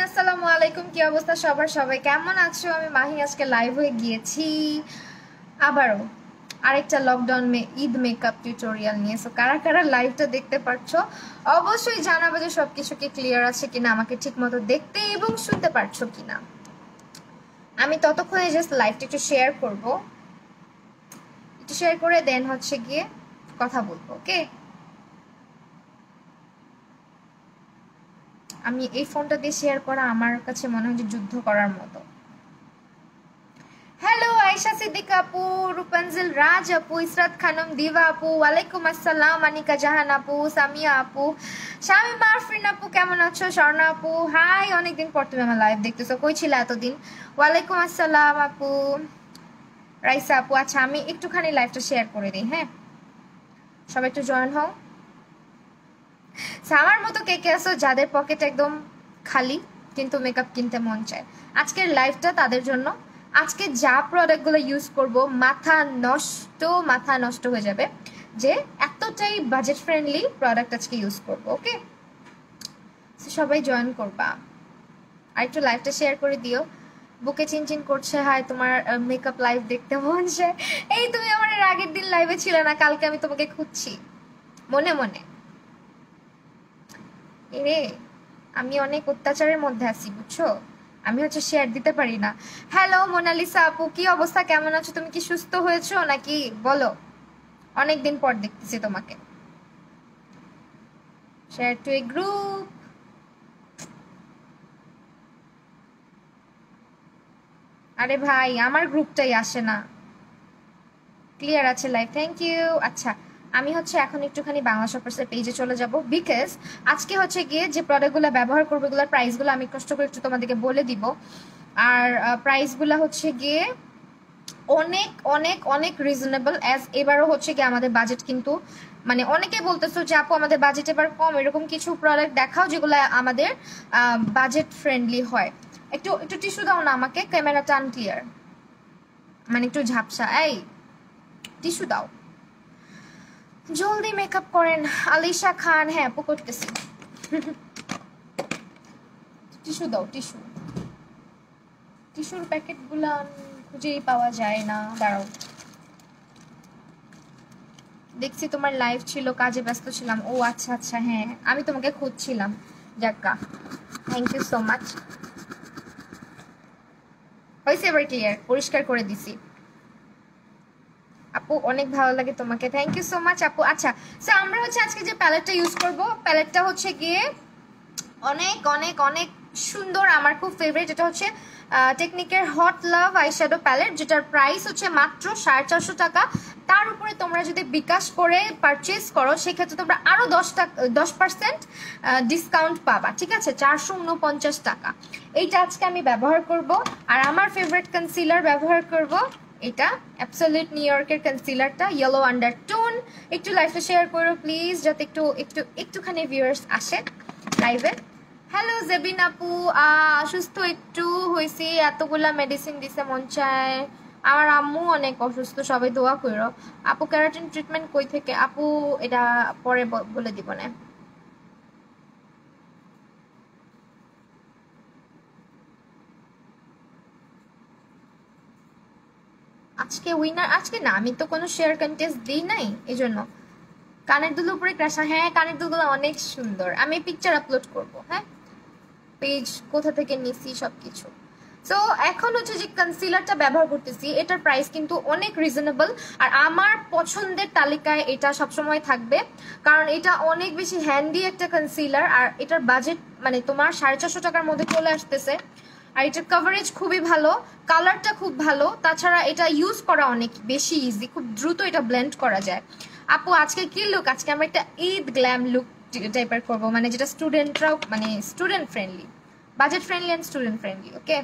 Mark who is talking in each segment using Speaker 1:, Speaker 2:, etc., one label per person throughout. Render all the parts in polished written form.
Speaker 1: আসসালামু আলাইকুম। কি অবস্থা সবার? সবাই কেমন আছো? আমি মাহি আজকে লাইভ হয়ে গিয়েছি আবারও আরেকটা লকডাউন ঈদ মেকআপ টিউটোরিয়াল নিয়ে। সো কারা কারা লাইভটা দেখতে পারছো অবশ্যই জানাবে যে সবকিছু কি ক্লিয়ার আছে কিনা, আমাকে ঠিক মতো দেখতে এবং শুনতে পারছো কিনা। আমি ততক্ষণে জাস্ট লাইভটা একটু শেয়ার করব, একটু শেয়ার করে দেন হচ্ছে গিয়ে কথা বলবো। ওকে, আমি এই ফোনটা দিয়ে শেয়ার করা আমার কাছে মনে হয় যে যুদ্ধ করার মতো। হ্যালো আয়েশা সিদ্দিকা আপু, রূপাঞ্জল রাজ আপু, ইসরাত খানম দিবা আপু, ওয়ালাইকুম আসসালাম, আনিকা জাহান আপু, সামিয়া আপু, শামিমা আরফিন আপু, কেমন আছো? স্বর্ণা আপু হাই, অনেকদিন পর তুমি আমার লাইভ দেখতেছো, কই ছিল এতদিন? ওয়ালাইকুম আসসালাম আপু, রাইসা আপু। আচ্ছা আমি একটুখানি লাইভটা শেয়ার করে দিই, হ্যাঁ সবাই একটু জয়েন হও। আমার মতো কে কে আছো যাদের পকেট একদম খালি কিন্তু মেকআপ কিনতে মন চায়, আজকের লাইভটা তাদের জন্য। আজকে যা প্রোডাক্টগুলো ইউজ করব মাথা নষ্ট হয়ে যাবে, যে এতটাই বাজেট ফ্রেন্ডলি প্রোডাক্ট আজকে ইউজ করব। ওকে, সবাই জয়েন করবা আর একটু লাইভটা শেয়ার করে দিও। বুকে চিনচিন করছে, হাই তোমার মেকআপ লাইভ দেখতে মন চায়। এই তুমি আমার এর আগের দিন লাইভে ছিলে না, কালকে আমি তোমাকে খুঁজছি মনে মনে। এরে আমি অনেক অত্যাচারের মধ্যে আছি বুঝছো, আমি হচ্ছে শেয়ার দিতে পারি না। হ্যালো মোনালিসা আপু, কি অবস্থা, কেমন আছো? তুমি কি সুস্থ হয়েছো নাকি বলো? অনেকদিন পর দেখতেছি তোমাকে। শেয়ার টু এ গ্রুপ। আরে ভাই আমার গ্রুপটাই আসে না। ক্লিয়ার আছে লাইভ, থ্যাংক ইউ। আচ্ছা আমি হচ্ছে এখন একটুখানি বাংলা শপার্সের পেজে চলে যাব, বিকজ আজকে হচ্ছে গিয়ে যে প্রোডাক্টগুলো ব্যবহার করবো এগুলোর প্রাইসগুলো আমি কষ্ট করে একটু তোমাদেরকে বলে দিব। আর প্রাইসগুলো হচ্ছে গিয়ে অনেক অনেক অনেক রিজনেবল, অ্যাজ এবারও হচ্ছে কি আমাদের বাজেট কিন্তু মানে অনেকে বলতেছো যে আপু আমাদের বাজেট এবার কম, এরকম কিছু প্রোডাক্ট দেখাও যেগুলো আমাদের বাজেট ফ্রেন্ডলি হয়। একটু একটু টিস্যু দাও না আমাকে, ক্যামেরাটা আনক্লিয়ার, মানে একটু ঝাপসা। এই টিস্যু দাও, জলদি মেকআপ করেন। আলিশা খান, হ্যাঁ আপু করতেছি। টিস্যু দাও, টিস্যু, টিস্যুর প্যাকেটগুলো খুঁজেই পাওয়া যায় না, দাঁড়াও। দেখছি তোমার লাইভ ছিল, কাজে ব্যস্ত ছিলাম। ও আচ্ছা আচ্ছা, হ্যাঁ আমি তোমাকে খুঁজছিলাম। যাক্কা, থ্যাংক ইউ সো মাচ। হয়েছে এবার ক্লিয়ার, পরিষ্কার করে দিছি। আপু অনেক ভালো লাগে তোমাকে, থ্যাংক ইউ সো মাচ আপু। আচ্ছা সো আমরা হচ্ছে আজকে যে প্যালেটটা ইউজ করব, প্যালেটটা হচ্ছে গিয়ে অনেক অনেক অনেক সুন্দর, আমার খুব ফেভারিট। এটা হচ্ছে টেকনিকের হট লাভ আইশ্যাডো প্যালেট, যেটার প্রাইস হচ্ছে মাত্র 450 টাকা। তার উপরে তোমরা যদি বিকাশ করে পারচেস করো সেক্ষেত্রে তোমরা আরো 10% ডিসকাউন্ট পাবা, ঠিক আছে? 449 টাকা। এইটা আজকে আমি ব্যবহার করব। আর আমার ফেভারিট কনসিলার ব্যবহার করব, এটা অ্যাবসলিউট নিউ ইয়র্কের কনসিলারটা, ইয়েলো আন্ডারটোন। একটু লাইভটা শেয়ার করো প্লিজ, যাতে একটুখানি ভিউয়ার্স আসে লাইভে। হ্যালো জেবিন আপু, অসুস্থ একটু হয়েছি, এতগুলা মেডিসিন দিছে মন চায়। আমার আম্মু অনেক অসুস্থ, সবাই দোয়া করো। আপু ক্যারাটিন ট্রিটমেন্ট কই থেকে? আপু এটা পরে বলে দিব না। আজকে উইনার আজকে না, আমি তো কোনো শেয়ার কন্টেস্ট দিই নাই এই জন্য। কানের দুল উপরে ক্রাশা, হ্যাঁ কানের দুলগুলো অনেক সুন্দর, আমি পিকচার আপলোড করব, হ্যাঁ পেজ কোথা থেকে নিছি সবকিছু। সো এখন হচ্ছে যে কনসিলারটা ব্যবহার করতেছি, এটার প্রাইস কিন্তু অনেক রিজনেবল। আর আমার পছন্দের তালিকায় এটা সবসময় থাকবে, কারণ এটা অনেক বেশি হ্যান্ডি একটা কনসিলার। আর এটার বাজেট মানে তোমার 450 টাকার মধ্যে চলে আসতেছে। আর এটার কভারেজ খুবই ভালো, কালারটা খুব ভালো, তাছাড়া এটা ইউজ করা অনেক বেশি ইজি, খুব দ্রুত এটা ব্লেন্ড করা যায়। আপু আজকে কি লুক? আজকে আমরা একটা ঈদ গ্ল্যাম লুক টাইপের করবো, মানে যেটা স্টুডেন্টরাও, মানে student friendly, budget friendly and student friendly. Okay,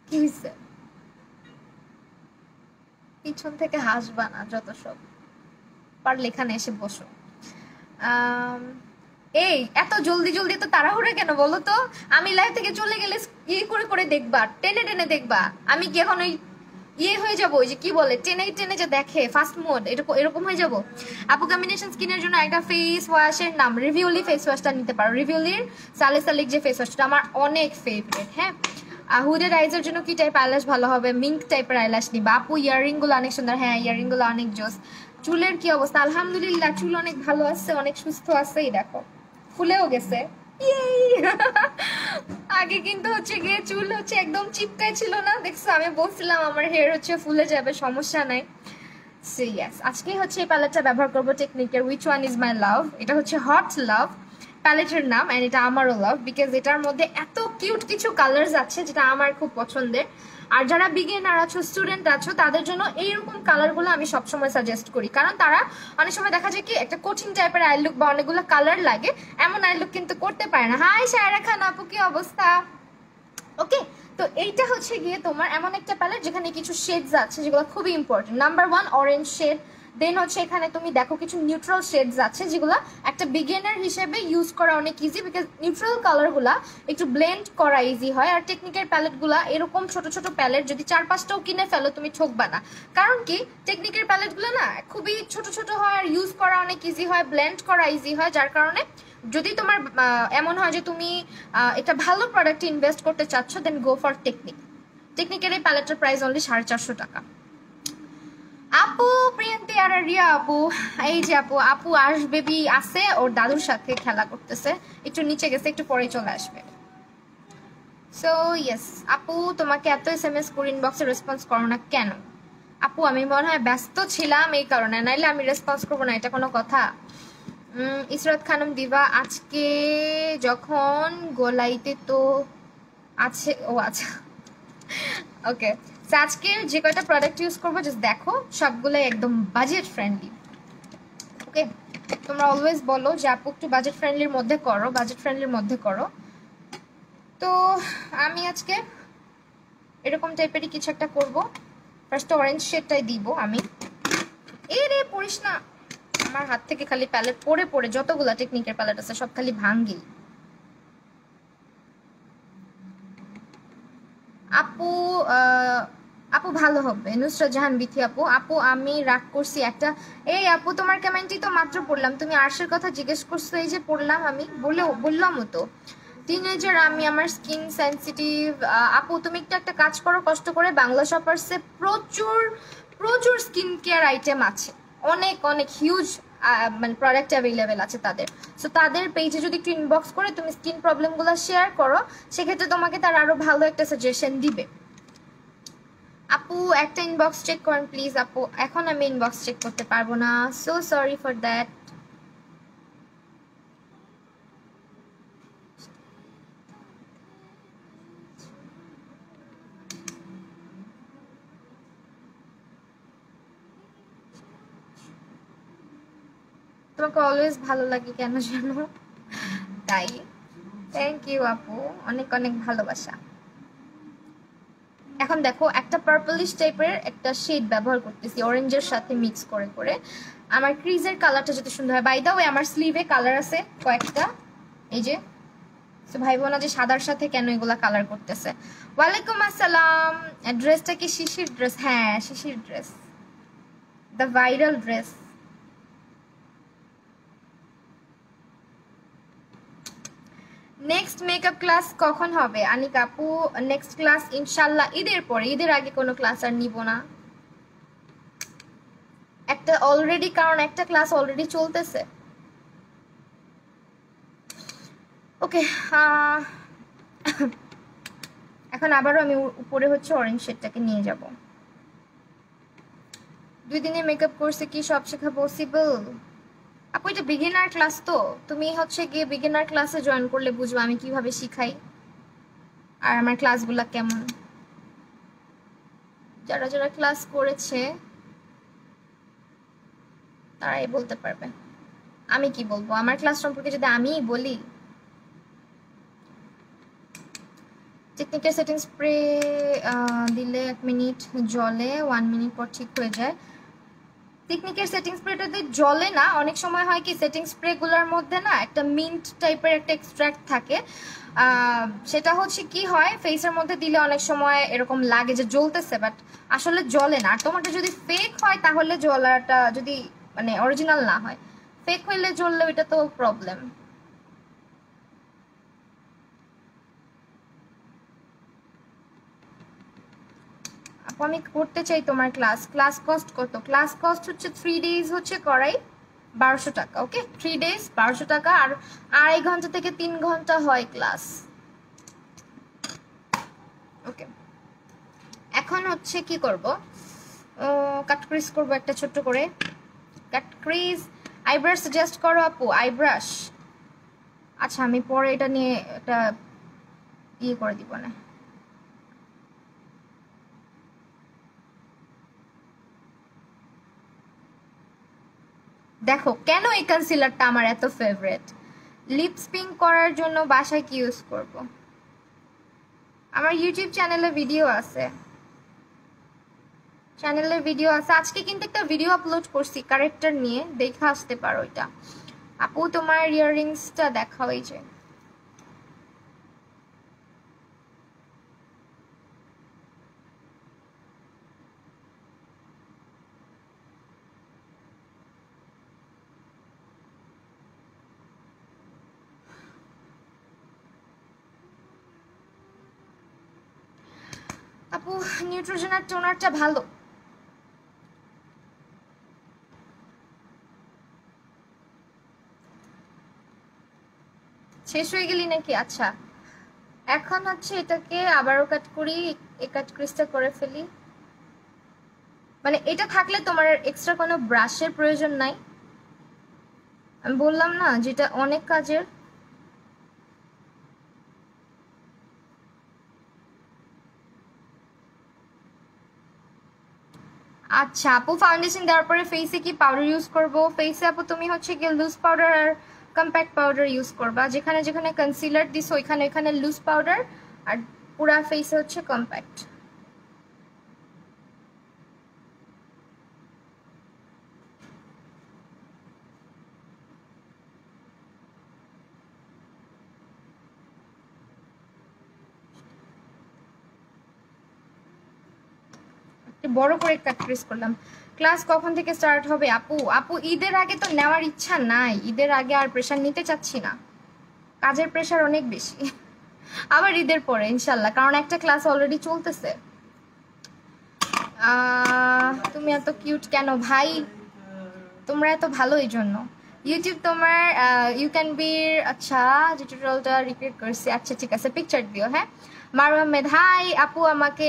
Speaker 1: কি হয়েছে? পিছন থেকে হাসবা না, যত সব। পারলে এখানে এসে বসো। এই এত জলদি জলদি তো তাড়াহুড়ো কেন বলো তো? আমি লাইভ থেকে চলে গেলে ইয়ে করে করে দেখবা, টেনে টেনে দেখবা। আমি কি এখন ওই ইয়ে হয়ে যাবো, ওই যে কি বলে টেনে টেনে যে দেখে ফাস্ট মোড, এরকম এরকম হয়ে যাবো? আপু কম্বিনেশন স্কিনের জন্য একটা ফেস ওয়াশের নাম রিভিউলি ফেস ওয়াশটা নিতে পারো। রিভিউলির সালিসালিক যে ফেস ওয়াশটা আমার অনেক ফেভারিট। হ্যাঁ, হুডেড আইজের জন্য কি টাইপ আইল্যাশ ভালো হবে? মিঙ্ক টাইপের আইল্যাশ নিবা। আপু ইয়াররিং গুলো অনেক সুন্দর। হ্যাঁ, ইয়াররিং গুলো অনেক জোস। চুলের কি অবস্থা? আলহামদুলিল্লাহ, চুল অনেক ভালো আছে, অনেক সুস্থ আছে। এই দেখো ফুলেও গেছে। আগে কিন্তু হচ্ছে গিয়ে চুল হচ্ছে একদম চিপকাই ছিল না, দেখছো? আমি বলছিলাম আমার হেয়ার হচ্ছে ফুলে যাবে, সমস্যা নাই। সো ইয়েস, আজকে হচ্ছে এই প্যালেটটা ব্যবহার করবো টেকনিকের উইচ ওয়ান ইজ মাই লাভ। এটা হচ্ছে হট লাভ প্যালেটের নাম, অ্যান্ড এটা আমারও লাভ, বিকজ এটার মধ্যে এত কিউট কিছু কালার্স আছে যেটা আমার খুব পছন্দের। আর যারা বিগিনার আছো, স্টুডেন্ট আছো, তাদের জন্য এইরকম কালারগুলো আমি সবসময় সাজেস্ট করি, কারণ তারা অনেক সময় দেখা যায় কি একটা কঠিন টাইপের আই লুক বা অনেকগুলো কালার লাগে, এমন আই লুক কিন্তু করতে পারে না। হাই সায়রা খান আপু, কি অবস্থা? ওকে, তো এইটা হচ্ছে গিয়ে তোমার এমন একটা প্যালেট যেখানে কিছু শেডস আছে যেগুলো খুবই ইম্পর্টেন্ট। নাম্বার 1 অরেঞ্জ শেড, দেন হচ্ছে এখানে তুমি দেখো কিছু নিউট্রাল শেডস আছে যেগুলো একটা বিগিনার হিসেবে ইউজ করা অনেক ইজি, বিকজ নিউট্রাল কালারগুলা একটু ব্লেন্ড করা ইজি হয়। আর টেকনিকের প্যালেটগুলা এরকম ছোট ছোট প্যালেট যদি 4-5টাও কিনে ফেলো তুমি ঠকবা না, কারণ কি টেকনিকের প্যালেটগুলো না খুবই ছোট ছোট হয় আর ইউজ করা অনেক ইজি হয়, ব্লেন্ড করা ইজি হয়, যার কারণে যদি তোমার এমন হয় যে তুমি একটা ভালো প্রোডাক্টে ইনভেস্ট করতে চাচ্ছ, দেন গো ফর টেকনিক। টেকনিকের এই প্যালেটের প্রাইস অনলি 450 টাকা। আপু প্রিয়ন্তি আর রিয়া আপু, এই যে আপু, আপু আসবে বি আছে, ওর দাদুর সাথে খেলা করতেছে, একটু নিচে গেছে, একটু পরে চলে আসবে। সো ইয়েস আপু, তোমাকে এত SMS করে ইনবক্সে রেসপন্স করো না কেন? আপু আমি মনে হয় ব্যস্ত ছিলাম এই কারণে, নাইলে আমি রেসপন্স করবো না, এটা কোনো কথা? ইসরাত খানম দিবা, আজকে যখন গোলাইতে তো আছে। ও আচ্ছা, ওকে। আজকে যে কয়টা প্রোডাক্ট ইউজ করবো জাস্ট দেখো, সবগুলোই একদম বাজেট ফ্রেন্ডলি। ওকে, তোমরা অলওয়েজ বলো যে আপু একটু বাজেট ফ্রেন্ডলির মধ্যে করো, বাজেট ফ্রেন্ডলির মধ্যে করো। তো আমি আজকে এরকম টাইপেরই কিছু একটা করবো। ফার্স্ট অরেঞ্জ শেডটাই দিব আমি। এ রে পড়িস না, আমার হাত থেকে খালি প্যালেট পড়ে পড়ে, যতগুলা টেকনিকের প্যালেট আছে সব খালি ভাঙ্গি। আপু আপু ভালো হবে। নুসরাত জাহান বিথি আপু, আপু আমি রাগ করছি একটা। এই আপু তোমার কমেন্টই তো মাত্র পড়লাম, তুমি আর্শের কথা জিজ্ঞেস করছো, এই যে পড়লাম আমি, বললামও তো টিনেজার আমি, আমার স্কিন সেন্সিটিভ। আপু তুমি একটা কাজ করো, কষ্ট করে বাংলা শপার্সে প্রচুর প্রচুর স্কিন কেয়ার আইটেম আছে, অনেক অনেক হিউজ মানে প্রোডাক্ট অ্যাভেলেবেল আছে তাদের। সো তাদের পেজে যদি একটু ইনবক্স করে তুমি স্কিন প্রবলেমগুলো শেয়ার করো, সেক্ষেত্রে তোমাকে তারা আরো ভালো একটা সাজেশন দিবে। আপু একটা ইনবক্স চেক করেন প্লিজ আপু, এখন আমি ইনবক্স চেক করতে পারবো না, সো সরি ফর দ্যাট। তোমাকে অলওয়েজ ভালো লাগে কেন জানো, তাই। থ্যাংক ইউ আপু, অনেক অনেক ভালোবাসা। এখন দেখো একটা পার্পলিশ টাইপের একটা শেড ব্যবহার করতেছি অরেঞ্জের সাথে মিক্স করে করে, আমার ক্রিজের কালারটা যাতে সুন্দর হয়। বাই দা ওয়ে আমার স্লিভে কালার আছে কয়েকটা, এই যে। তো ভাই বোনা যে সাদার সাথে কেন এগুলা কালার করতেছে। ওয়ালাইকুম আসসালাম। ড্রেসটা কি শিশির ড্রেস? হ্যাঁ Shishir dress, the viral dress. Next makeup class কখন হবে আনিক আপু? নেক্সট ক্লাস ইনশাল্লাহ ঈদের পরে, ঈদের আগে কোনো ক্লাস আর নিব না। একটা অলরেডি, কারণ একটা ক্লাস অলরেডি চলতেছে। ওকে, এখন আবারও আমি উপরে হচ্ছে অরেঞ্জ শেডটাকে নিয়ে যাব। 2 দিনে মেকআপ কোর্সে কি সব শেখা পসিবল? আপু এটা বিগিনার ক্লাস, তো তুমি হচ্ছে গিয়ে বিগিনার ক্লাসে জয়েন করলে বুঝবো আমি কিভাবে শিখাই আর আমার ক্লাসগুলা কেমন। যারা যারা ক্লাস করেছে তারাই বলতে পারবে, আমি কি বলবো। আমার ক্লাস সম্পর্কে যদি আমিই বলি, টেকনিকের সেটিং স্প্রে দিলে 1 মিনিট জলে, 1 মিনিট পর ঠিক হয়ে যায়। টেকনিকের সেটিং স্প্রেটাতে জ্বলে না, অনেক সময় হয় কি সেটিং স্প্রেগুলোর মধ্যে না একটা মিন্ট টাইপের একটা এক্সট্রাক্ট থাকে, সেটা হচ্ছে কি হয় ফেসের মধ্যে দিলে অনেক সময় এরকম লাগে যে জ্বলতেছে, বাট আসলে জ্বলে না। আর তোমারটা যদি ফেক হয় তাহলে জ্বলাটা, যদি মানে অরিজিনাল না হয়, ফেক হইলে জ্বললে ওইটা তো প্রবলেম। আপু আমি করতে চাই তোমার ক্লাস, ক্লাস কস্ট কত? ক্লাস কস্ট হচ্ছে 3 days হচ্ছে করাই 1200 টাকা। ওকে, 3 days 1200 টাকা, আর 2.5 ঘন্টা থেকে 3 ঘন্টা হয় ক্লাস। ওকে, এখন হচ্ছে কি করব, কাট ক্রিজ করবো একটা ছোট্ট করে, কাট ক্রিজ। আইব্রাশ সাজেস্ট করো আপু, আইব্রাশ। আচ্ছা আমি পরে এটা নিয়ে একটা ইয়ে করে দিব না। দেখো কেন এই কনসিলারটা আমার এত ফেভারিট, লিপস পিঙ্ক করার জন্য বাসায় কি ইউজ করব? আমার ইউটিউব চ্যানেলে ভিডিও আছে, আজকে কিন্তু একটা ভিডিও আপলোড করছি কারেক্টার নিয়ে, দেখে আসতে পারো এটা। আপু তোমার ইয়াররিংসটা দেখাও, এই যে আপু নিউট্রোজেনার টোনারটা ভালো। শেষ হয়ে গেলি নাকি? আচ্ছা এখন হচ্ছে এটাকে আবারও কাট করি, এই কাট ক্রিজটা করে ফেলি। মানে এটা থাকলে তোমার এক্সট্রা কোনো ব্রাশের প্রয়োজন নাই, আমি বললাম না যেটা অনেক কাজের। আচ্ছা আপু ফাউন্ডেশন দেওয়ার পরে ফেসে কি পাউডার ইউজ করব? ফেসে আপু তুমি হচ্ছে কি লুজ পাউডার আর কম্প্যাক্ট পাউডার ইউজ করবা, যেখানে যেখানে কনসিলার দিছো ওইখানে ওইখানে লুজ পাউডার, আর পুরা ফেসে হচ্ছে কম্প্যাক্ট। বড় করে কাট ক্রিজ করলাম। ক্লাস কখন থেকে স্টার্ট হবে আপু? আপু ঈদের আগে তো নেওয়ার ইচ্ছা নাই, ঈদের আগে আর প্রেশার নিতে চাচ্ছি না, কাজের প্রেশার অনেক বেশি। আবার ঈদের পরে ইনশাল্লাহ, কারণ একটা ক্লাস অলরেডি চলতেছে। তুমি এত কিউট কেন ভাই? তোমরা এত ভালো এই জন্য। ইউটিউব তোমার ইউ ক্যান বি, আচ্ছা যে টিউটোরিয়ালটা রিক্রিয়েট করছি, আচ্ছা ঠিক আছে পিকচার দিও। হ্যাঁ মারুম আহমেদ, হাই আপু আমাকে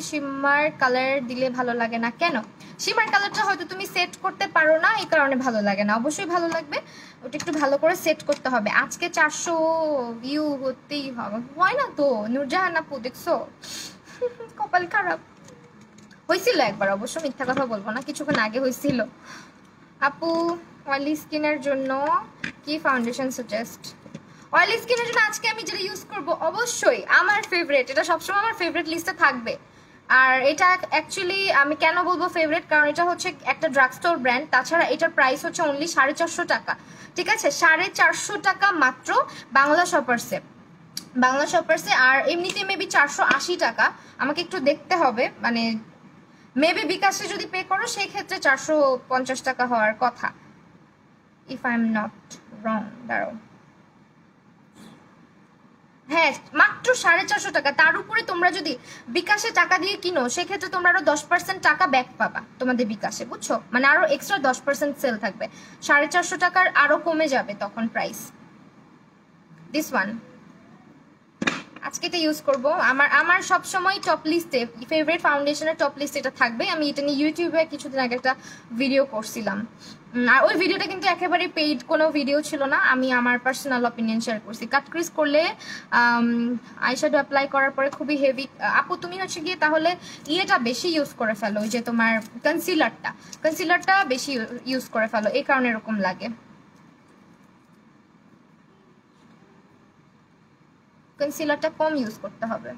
Speaker 1: শিমার কালার দিলে ভালো লাগে না কেন? শিমার কালারটা হয়তো তুমি সেট করতে পারো না, এই কারণে ভালো লাগে না। অবশ্যই ভালো লাগবে, ওটা একটু ভালো করে সেট করতে হবে। আজকে 400 ভিউ হতেই হবে, হয় না তো নূরজাহান আপু, দেখছো কপাল খারাপ। হয়েছিল একবার, অবশ্য মিথ্যা কথা বলবো না, কিছুক্ষণ আগে হয়েছিল। আপু অয়েলি স্কিনের জন্য কি ফাউন্ডেশন সাজেস্ট? অয়েলি স্কিনের জন্য আজকে আমি যেটা ইউজ করব অবশ্যই আমার ফেভারিট, এটা সবসময় আমার ফেভারিট লিস্টে থাকবে। আর এটা অ্যাকচুয়ালি আমি কেন বলবো ফেভারিট, কারণ এটা হচ্ছে একটা ড্রাগ স্টোর ব্র্যান্ড, তাছাড়া এটার প্রাইস হচ্ছে অনলি 450 টাকা। ঠিক আছে, 450 টাকা মাত্র বাংলা শপার্সে, বাংলা শপার্সে। আর এমনিতে মেবি 480 টাকা, আমাকে একটু দেখতে হবে, মানে মেবি বিকাশে যদি পে করো সেই ক্ষেত্রে 450 টাকা হওয়ার কথা, if I am not wrong. দাঁড়াও, হ্যাঁ মাত্র 450 টাকা। তার উপরে তোমরা যদি বিকাশে টাকা দিয়ে কিনো সেক্ষেত্রে তোমরা আরো 10% টাকা ব্যাক পাবা তোমাদের বিকাশে, বুঝছো? মানে আরো এক্সট্রা 10% সেল থাকবে, 450 টাকার আরো কমে যাবে তখন প্রাইস। দিস ওয়ান আজকে এটা ইউজ করব, আমার সবসময় টপ লিস্টে ফেভারিট ফাউন্ডেশনের টপ লিস্টে এটা থাকবে। আমি এটা নিয়ে ইউটিউবে কিছুদিন আগে একটা ভিডিও করছিলাম, আর ওই ভিডিওটা কিন্তু একেবারে পেইড কোনো ভিডিও ছিল না, আমি আমার পার্সোনাল অপিনিয়ন শেয়ার করছি। কাট ক্রিজ করলে আইশ্যাডো অ্যাপ্লাই করার পরে খুবই হেভি। আপু তুমি হচ্ছে গিয়ে তাহলে ইয়েটা বেশি ইউজ করে ফেলো, ওই যে তোমার কনসিলারটা বেশি ইউজ করে ফেলো, এই কারণে এরকম লাগে। কনসিলারটা কম ইউজ করতে হবে।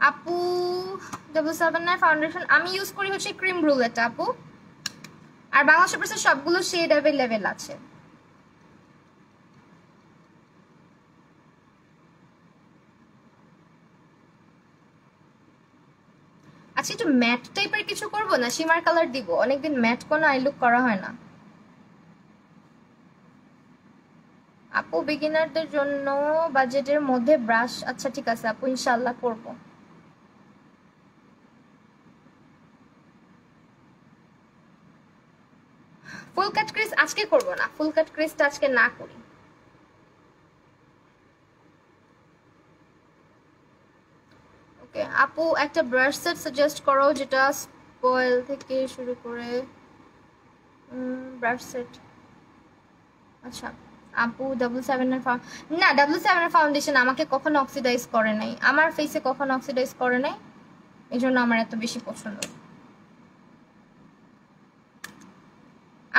Speaker 1: আপু 779 ফাউন্ডেশন আমি ইউজ করি হচ্ছে ক্রিম ব্রুলেট আপু, আর বাংলা শপার্সের সবগুলো শেড অ্যাভেলেবেল আছে। আচ্ছা একটু ম্যাট টাইপের কিছু করবো না শিমার কালার দিব, অনেকদিন ম্যাট কোনো আই লুক করা হয় না। আপু বিগিনারদের জন্য বাজেটের মধ্যে ব্রাশ, আচ্ছা ঠিক আছে আপু ইনশাআল্লাহ করব। ফুল কাট ক্রিজ আজকে করব না, ফুল কাট ক্রিজটা আজকে না করি। ওকে আপু একটা ব্রাশ সেট সাজেস্ট করো যেটা স্পয়েল থেকে শুরু করে ব্রাশ সেট। আচ্ছা আপু 779 না 779 ফাউন্ডেশন আমাকে কখনো অক্সিডাইজ করে নাই, আমার ফেসে কখনো অক্সিডাইজ করে নাই, এই জন্য আমার এত বেশি পছন্দ।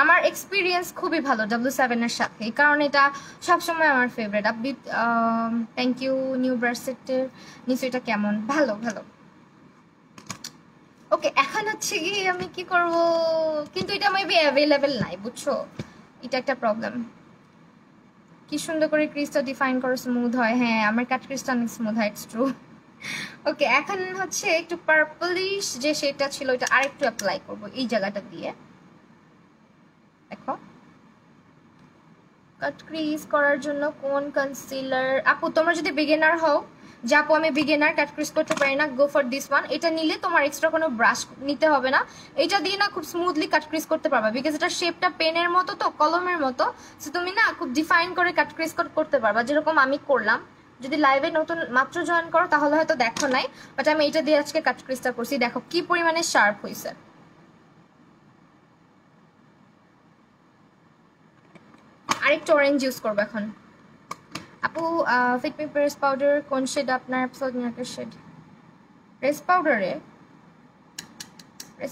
Speaker 1: আমার এক্সপিরিয়েন্স খুবই ভালো 7 এর সাথে, এই কারণে এটা সবসময় আমার ফেভারিট। আপনি থ্যাংক ইউ নিউ ব্রাসেটের নিশ্চয় এটা কেমন, ভালো ভালো। ওকে এখন হচ্ছে কি আমি কি করব, কিন্তু এটা মেবি অ্যাভেলেবেল নাই বুঝছো, এটা একটা প্রবলেম। কি সুন্দর করে ক্রিজটা ডিফাইন করে স্মুথ হয়, হ্যাঁ আমার কাট ক্রিজটা অনেক স্মুথ হয়, ইটস ট্রু। ওকে এখন হচ্ছে একটু পার্পলিশ যে শেডটা ছিল ওটা আরেকটু অ্যাপ্লাই করব এই জায়গাটা দিয়ে। দেখো কাট ক্রিজ করার জন্য কোন কনসিলার, আপু তোমরা যদি বিগিনার হও যে আপু আমি বিগিনার কাট ক্রিজ করতে পারি না, গো ফর দিস ওয়ান। এটা নিলে তোমার এক্সট্রা কোনো ব্রাশ নিতে হবে না, এটা দিয়ে না খুব স্মুথলি কাট ক্রিজ করতে পারবা, বিকজ এটা শেপটা পেনের মতো তো কলমের মতো, সো তুমি না খুব ডিফাইন করে কাট ক্রিজ করতে পারবা, যেরকম আমি করলাম। যদি লাইভে নতুন মাত্র জয়েন করো তাহলে হয়তো দেখো নাই, বাট আমি এটা দিয়ে আজকে কাট ক্রিজটা করছি, দেখো কি পরিমাণে শার্প হয়েছে। আরেকটু অরেঞ্জ ইউজ করবো এখন। আপু ফিটমি প্রেস পাউডার কোন শেড আপনার অ্যাপসোলুট মিরাকেল শেড? প্রেস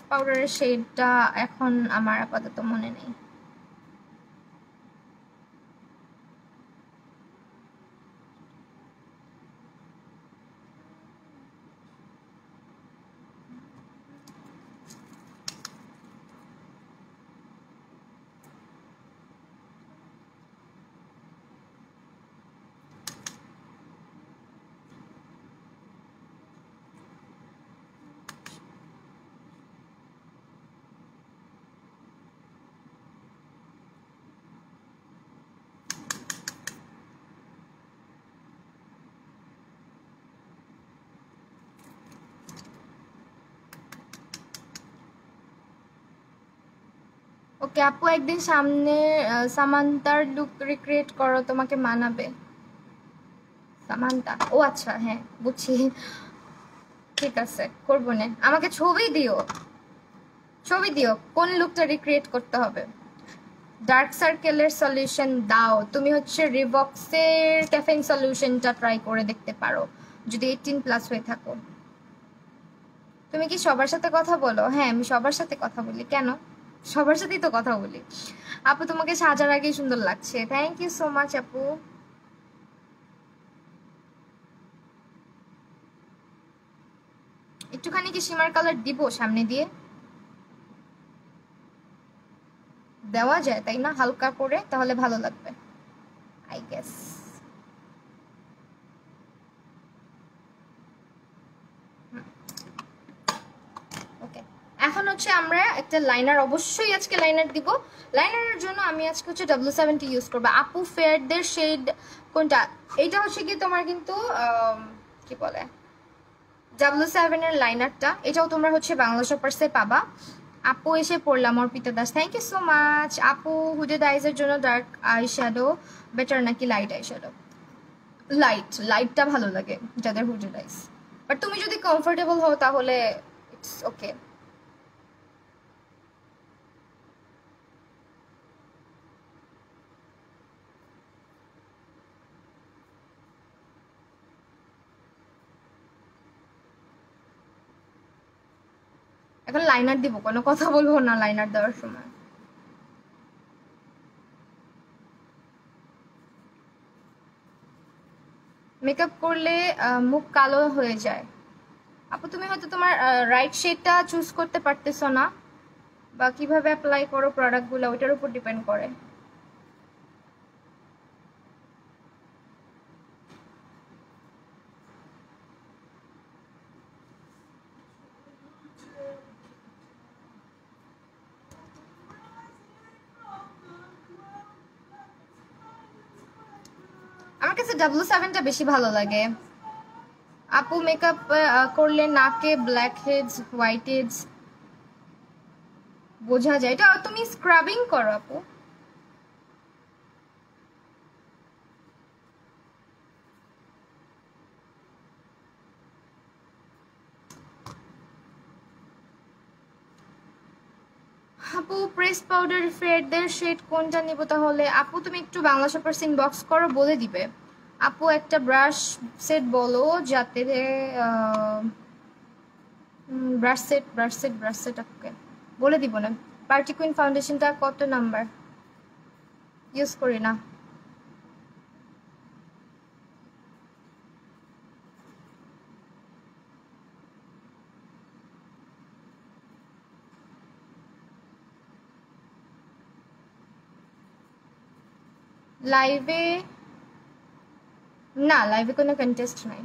Speaker 1: পাউডারের শেডটা এখন আমার আপাতত মনে নেই। ওকে আপু একদিন সামনে সামান্তার লুক রিক্রিয়েট করো, তোমাকে মানাবে। সামান্তা, ও আচ্ছা হ্যাঁ বুঝছি, ঠিক আছে করবো না। আমাকে ছবি দিও, ছবি দিও কোন লুকটা রিক্রিয়েট করতে হবে। ডার্ক সার্কেলের সলিউশন দাও, তুমি হচ্ছে রিবক্সের ক্যাফেইন সলিউশনটা ট্রাই করে দেখতে পারো যদি 18+ হয়ে থাকো। তুমি কি সবার সাথে কথা বলো? হ্যাঁ আমি সবার সাথে কথা বলি, কেন সবার সাথেই তো কথা বলি। আপু তোমাকে সাজার আগেই সুন্দর লাগছে, থ্যাংক ইউ সো মাচ আপু। একটুখানি কি শিমার কালার দিব সামনে দিয়ে, দেওয়া যায় তাই না, হালকা করে তাহলে ভালো লাগবে আই গেস। ওকে এখন হচ্ছে আমরা একটা লাইনার, অবশ্যই আজকে লাইনার দিব। লাইনারের জন্য আমি আজকে হচ্ছে W70 ইউজ করবো। আপু ফেয়ারদের শেড কোনটা? এইটা হচ্ছে কি তোমার কিন্তু কি বলে W7 এর লাইনারটা, এটাও তোমরা হচ্ছে বাংলা শপার্সে পাবা। আপু এসে পড়লাম Arpita Das, thank you so much. আপু হুডেড আইজের জন্য ডার্ক আই শ্যাডো বেটার নাকি লাইট আই শ্যাডো? লাইটটা ভালো লাগে যাদের হুডেড আইস, বাট তুমি যদি কমফোর্টেবল হও তাহলে ইটস ওকে। এখন লাইনার দিব, কোনো কথা বলবো না লাইনার দেওয়ার সময়। মেকআপ করলে মুখ কালো হয়ে যায়, আপু তুমি হয়তো তোমার রাইট শেডটা চুজ করতে পারতেছো না, বা কিভাবে অ্যাপ্লাই করো প্রোডাক্টগুলো ওইটার উপর ডিপেন্ড করে। আমার কাছে W7টা বেশি ভালো লাগে আপু। মেকআপ করলে নাকে ব্ল্যাক হেডস, হোয়াইট হেডস বোঝা যায়। এটা তুমি স্ক্রাবিং করো আপু। আপু প্রেস পাউডার ফেডদের শেড কোনটা নিব তাহলে? আপু তুমি একটু বাংলা শপার্স ইনবক্স করো, বলে দিবে। আপু একটা ব্রাশ সেট বলো যাতে ব্রাশ সেট ওকে বলে দিব না। পার্টি কুইন ফাউন্ডেশনটা কত নাম্বার? ইউজ করি না। লাইভে না, লাইভে কোনো কন্টেস্ট নাই।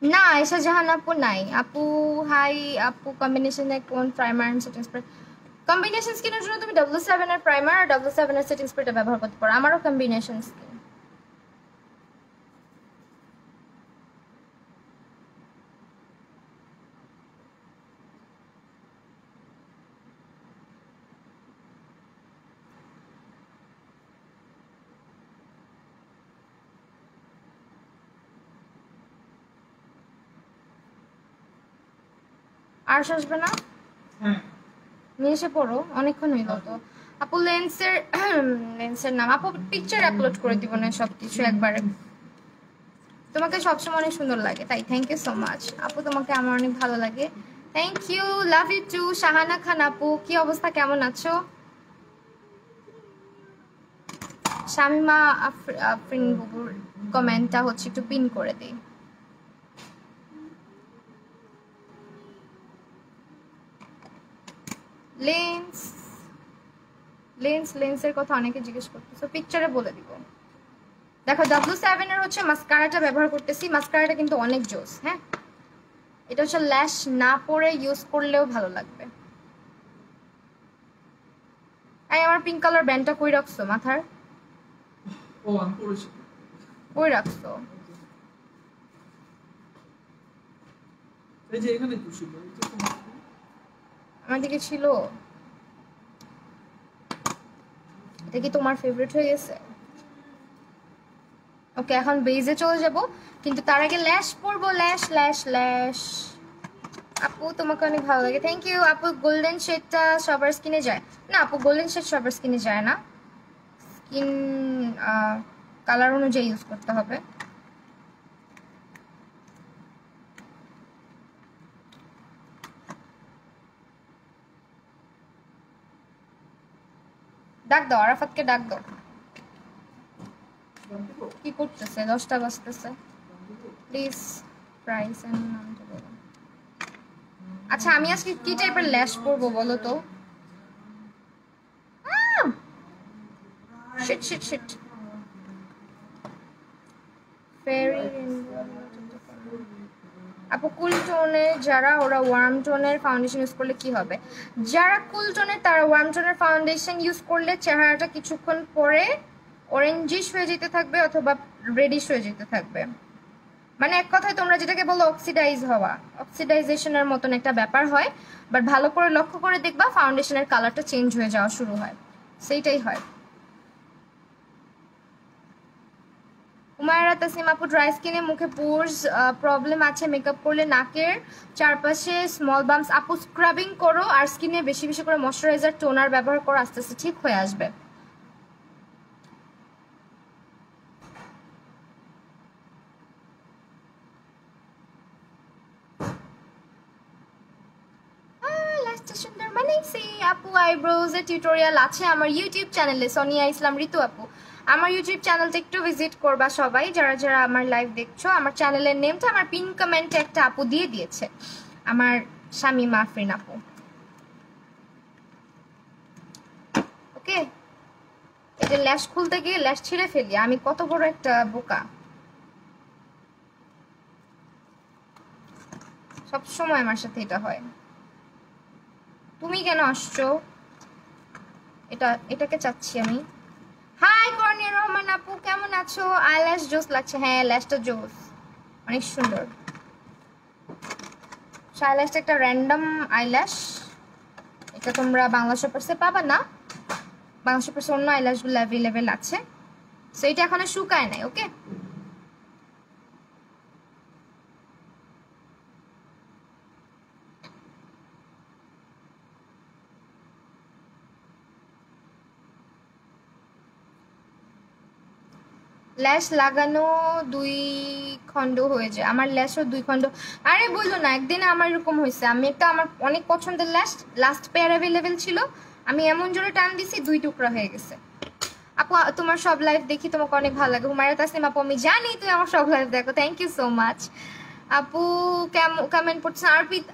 Speaker 1: না এসা জাহান আপু নাই। আপু হাই আপু, কম্বিনেশনে কোন primer and setting spray? Combination স্কিনের জন্য তুমি W7 এর প্রাইমার আর W7 এর সেটিং স্প্রেটা ব্যবহার করতে পারো। আমারও কম্বিনেশন স্কিন। আর আসবে না, নিয়ে এসে পড়ো, অনেকক্ষণ হইল তো। আপু লেন্সের নাম আপু পিকচার আপলোড করে দিব না সবকিছু একবারে। তোমাকে সবসময় অনেক সুন্দর লাগে, তাই থ্যাংক ইউ সো মাচ আপু। তোমাকে আমার অনেক ভালো লাগে, thank you, love you too. Shahana Khan আপু কি অবস্থা, কেমন আছো? শামিমা আফরিন বুবুর কমেন্টটা হচ্ছে একটু পিন করে দিই। লেন্সের কথা অনেকে জিজ্ঞেস করতেছে, পিকচারে বলে দিব। দেখো W7 এর হচ্ছে মাস্কারাটা ব্যবহার করতেছি। মাস্কারাটা কিন্তু অনেক জোস। হ্যাঁ, এটা হচ্ছে ল্যাশ না পরে ইউজ করলেও ভালো লাগবে। আমার পিঙ্ক কালার ব্যান্ডটা কই রাখছো মাথার?
Speaker 2: ও আমি পড়েছি।
Speaker 1: কই রাখছো?
Speaker 2: এই যে এখানে তো ছিল,
Speaker 1: আমার দিকে ছিল। এটা কি তোমার ফেভারিট হয়ে গেছে? ওকে, এখন বেজে চলে যাব, কিন্তু তার আগে ল্যাশ পরবো। ল্যাশ। আপু তোমাকে অনেক ভালো লাগে, থ্যাংক ইউ আপু। গোল্ডেন শেডটা সবার স্কিনে যায় না আপু, গোল্ডেন শেড সবার স্কিনে যায় না, স্কিন কালার অনুযায়ী ইউজ করতে হবে। ডাক দাও, আরাফাতকে ডাক দাও। কি করতেছে? 10টা বাজতেছে। প্লিজ প্রাইস এন্ড নামটা বলো। আচ্ছা আমি আজকে কি টাইপের ল্যাশ পরবো বলো তো? শিট ফেরি আপু কুল টোনের যারা, ওরা ওয়ার্ম টোনের ফাউন্ডেশন ইউজ করলে কি হবে? যারা কুল টোনের তারা ওয়ার্ম টোনের ফাউন্ডেশন ইউজ করলে চেহারাটা কিছুক্ষণ পরে অরেঞ্জিশ হয়ে যেতে থাকবে অথবা রেডিশ হয়ে যেতে থাকবে। মানে এক কথায় তোমরা যেটাকে বলো অক্সিডাইজ হওয়া, অক্সিডাইজেশনের মতন একটা ব্যাপার হয়। বাট ভালো করে লক্ষ্য করে দেখবা ফাউন্ডেশনের কালারটা চেঞ্জ হয়ে যাওয়া শুরু হয়, সেইটাই হয়। উমায়রা তাসনিম আপু, ড্রাই স্কিনে মুখে পোর্স প্রবলেম আছে, মেকআপ করলে নাকের চারপাশে স্মল বাম্পস, আপু স্ক্রাবিং করো আর স্কিনে বেশি বেশি করে ময়শ্চারাইজার টোনার ব্যবহার করো, আস্তে আস্তে ঠিক হয়ে আসবে। সুন্দর বানাইছি আপু। আইব্রোজ এর টিউটোরিয়াল আছে আমার ইউটিউব চ্যানেলে, সোনিয়া ইসলাম ঋতু আপু। আমার ইউটিউব চ্যানেলটা একটু ভিজিট করবা সবাই, যারা যারা আমার লাইভ দেখছো। আমার চ্যানেলের নেমটা আমার পিন কমেন্টে একটা আপু দিয়ে দিয়েছে, আমার স্বামী মাফরিন আপু। ওকে, এটা ল্যাশ খুলতে গিয়ে ল্যাশ ছিঁড়ে ফেলি, আমি কত বড় একটা বোকা। সব সময় আমার সাথে এটা হয়। তুমি কেন আসছো? এটাকে চাচ্ছি আমি। হাই কর্নিয়া রহমান আপু, কেমন আছো? আইল্যাশ জোস লাগছে। হ্যাঁ, ল্যাশটা জোস, অনেক সুন্দর। আইল্যাশটা একটা র্যান্ডম আইল্যাশ, এটা তোমরা বাংলা শপার্সে পাবা না, বাংলা শপার্সে অন্য আইল্যাশগুলো অ্যাভেলেবেল আছে। সো এটা এখনো শুকায় নাই। ওকে, ল্যাশ লাগানো 2 খণ্ড হয়ে যায়, আমার ল্যাশও 2 খণ্ড। আরে বললো না, একদিন আমার এরকম হয়েছে, আমি একটা আমার অনেক পছন্দের ল্যাশ লাস্ট পেয়ার অ্যাভেলেবেল ছিল, আমি এমন জোরে টান দিছি 2 টুকরা হয়ে গেছে। আপু তোমার সব লাইভ দেখি, তোমাকে অনেক ভালো লাগে। হুমায়রা তাসনিম আপু, আমি জানি তুমি আমার সব লাইভ দেখো, থ্যাংক ইউ সো মাচ আপু। কমেন্ট পড়ছেন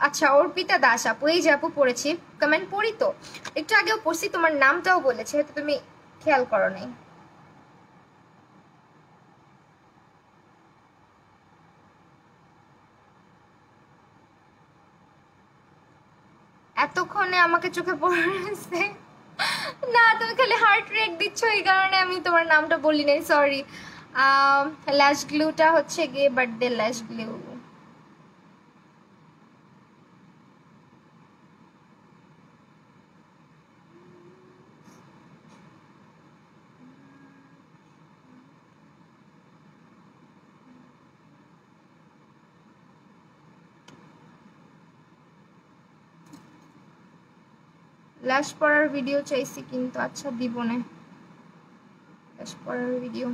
Speaker 1: আচ্ছা অর্পিতা দাস আপু, এই যে আপু পড়েছি, কমেন্ট পড়ি তো, একটু আগেও পড়ছি, তোমার নামটাও বলেছে, হয়তো তুমি খেয়াল করো নাই। এতক্ষণে আমাকে চোখে পড়েছে না, তুমি খালি হার্ট রেট দিচ্ছ, এই কারণে আমি তোমার নামটা বলি নাই, সরি। ল্যাশ গ্লুটা হচ্ছে গিয়ে বার্থডে ল্যাশ গ্লু। ল্যাশ পরার ভিডিও চাইছি কিন্তু, আচ্ছা দিব না ল্যাশ পরার ভিডিও।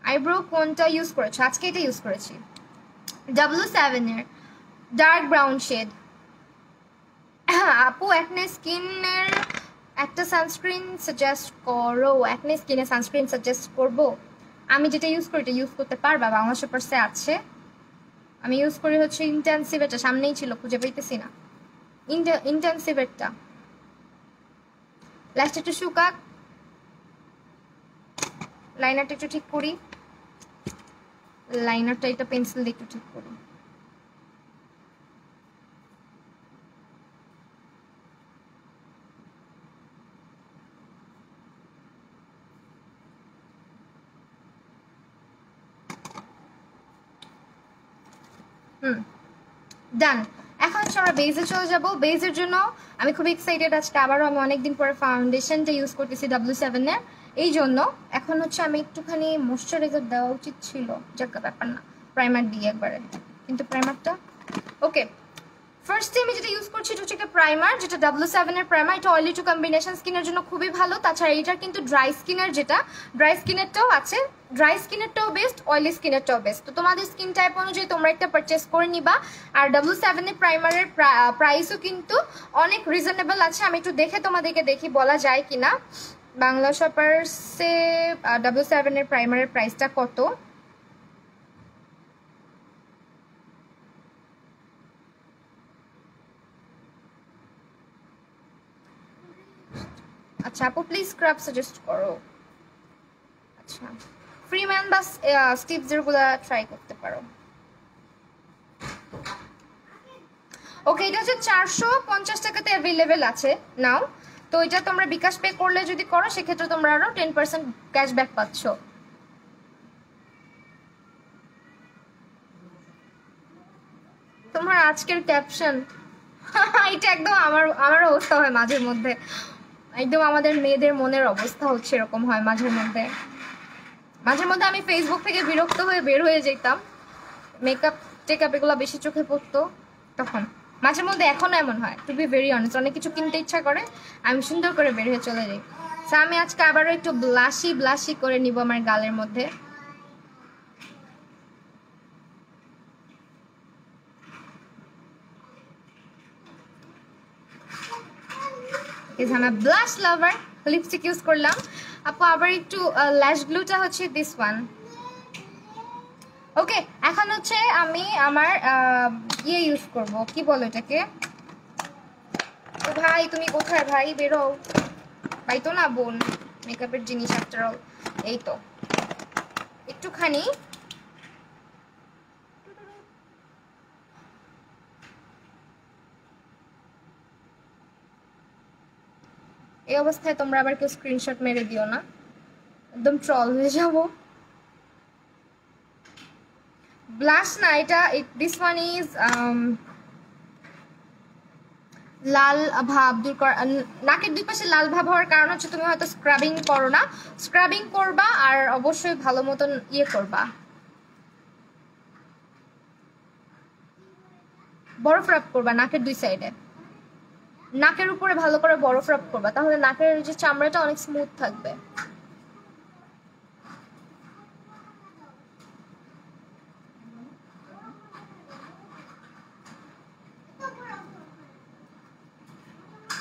Speaker 1: আইব্রো কোনটা ইউজ করেছো? আজকে এটা ইউজ করেছি, W7 এর ডার্ক ব্রাউন শেড। আপু অ্যাকনে স্কিনের একটা সানস্ক্রিন সাজেস্ট করো, অ্যাকনে স্কিনে সানস্ক্রিন সাজেস্ট করবো? আমি যেটা ইউজ করি এটা ইউজ করতে পারবা, বাংলা শপার্সে আছে। আমি ইউজ করি হচ্ছে ইন্টেন্সিভ, এটা সামনেই ছিল, খুঁজে পাইতেছি না, ইন্টেন্সিভ একটা। লাস্ট একটু শুকাক, লাইনারটা একটু ঠিক করি, লাইনারটা এটা পেন্সিল দিয়ে একটু ঠিক করি। ডান। এখন হচ্ছে আমরা বেজে চলে যাব। বেজের জন্য আমি খুব এক্সাইটেড আজকে, আবারও আমি অনেকদিন পরে ফাউন্ডেশনটা ইউজ করতেছি W7 এর, এই জন্য এখন হচ্ছে আমি একটুখানি ময়শ্চারাইজার দেওয়া উচিত ছিল, যাক ব্যাপার না, প্রাইমার দিই একবারে, কিন্তু প্রাইমারটা ওকে। ফার্স্টে আমি যেটা ইউজ করছি এটা হচ্ছে একটা প্রাইমার, যেটা W7 এর প্রাইমার, এটা অয়েলি টু কম্বিনেশন স্কিনের জন্য খুবই ভালো। তাছাড়া এটা কিন্তু ড্রাই স্কিনের, যেটা ড্রাই স্কিনেরটাও আছে, ড্রাই স্কিনেরটাও বেস্ট, অয়েলি স্কিনেরটাও বেস্ট। তো তোমাদের স্কিন টাইপ অনুযায়ী তোমরা একটা পারচেস করে নিবা। আর W7 এর প্রাইমারের প্রাইসও কিন্তু অনেক রিজনেবল আছে, আমি একটু দেখে তোমাদেরকে দেখি বলা যায় কিনা। বাংলা শপার্সে W7 এর প্রাইমারের প্রাইসটা কত। আচ্ছা আপু প্লিজ স্ক্রাব সাজেস্ট করো। আচ্ছা ফ্রিম্যান বা স্টিভসেরগুলো ট্রাই করতে পারো। ওকে, এটা হচ্ছে 450 টাকাতে অ্যাভেলেবেল আছে নাও। তো এটা তোমরা বিকাশ পে করলে যদি করো সেক্ষেত্রে তোমরা আরো 10% ক্যাশব্যাক পাচ্ছ। তোমার আজকের ক্যাপশন এটা একদম আমার অবস্থা হয় মাঝে মধ্যে, একদম আমাদের মেয়েদের মনের অবস্থা হচ্ছে এরকম হয় মাঝে মধ্যে। মাঝে মধ্যে আমি ফেসবুক থেকে বিরক্ত হয়ে বের হয়ে যেতাম, মেকআপ টেকআপ এগুলো বেশি চোখে পড়তো তখন। মাঝে মধ্যে এখনো এমন হয়, টু বি ভেরি অনেস্ট, অনেক কিছু কিনতে ইচ্ছা করে, আমি সুন্দর করে বের হয়ে চলে যাই। সো আমি আজকে আবারও একটু ব্লাশি করে নিব আমার গালের মধ্যে। আমি ব্লাশ লাভার, লিপস্টিক ইউজ করলাম। আপু আবার একটু ল্যাশ গ্লুটা হচ্ছে দিস ওয়ান। ওকে, এখন হচ্ছে আমি আমার ইয়ে ইউজ করব, কি বলো এটাকে। তো ভাই তুমি কোথায় ভাই, বেরো। ভাই তো না, বোন, মেকআপের জিনিস আফটার অল। এই তো একটুখানি এই অবস্থায় তোমরা আবার কেউ স্ক্রিনশট মেরে দিও না, একদম ট্রল হয়ে যাব। ব্লাশ না এটা, দিস ওয়ান ইজ লাল ভাব দূর করা। নাকের দুই পাশে লাল ভাব হওয়ার কারণ হচ্ছে তুমি হয়তো স্ক্রাবিং করো না। স্ক্রাবিং করবা আর অবশ্যই ভালো মতন ইয়ে করবা, বরফ রাব করবা নাকের দুই সাইডে, নাকের উপরে ভালো করে বরফ রাব করবা, তাহলে নাকের যে চামড়াটা অনেক স্মুথ থাকবে।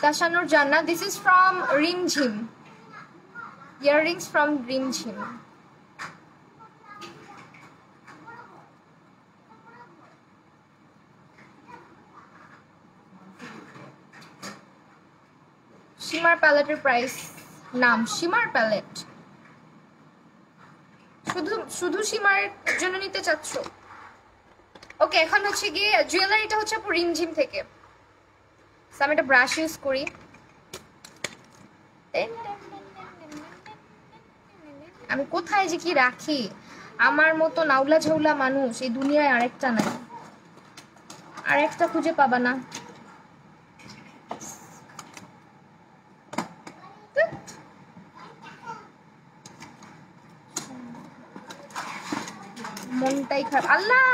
Speaker 1: Tashanur Janna, this is from Rimjim. Earrings from Rimjim. Shimmer palette price নাম শিমার প্যালেট। শুধু শিমার জন্য নিতে চাচ্ছ? ওকে, এখন হচ্ছে গিয়ে জুয়েলারিটা হচ্ছে আপু রিমঝিম থেকে। আমি একটা ব্রাশ ইউজ করি। আমি কোথায় যে কি রাখি, আমার মতো নাউলা ঝাউলা মানুষ এই দুনিয়ায় আরেকটা নাই, আরেকটা খুঁজে পাবা না। মনটাই খারাপ। আল্লাহ,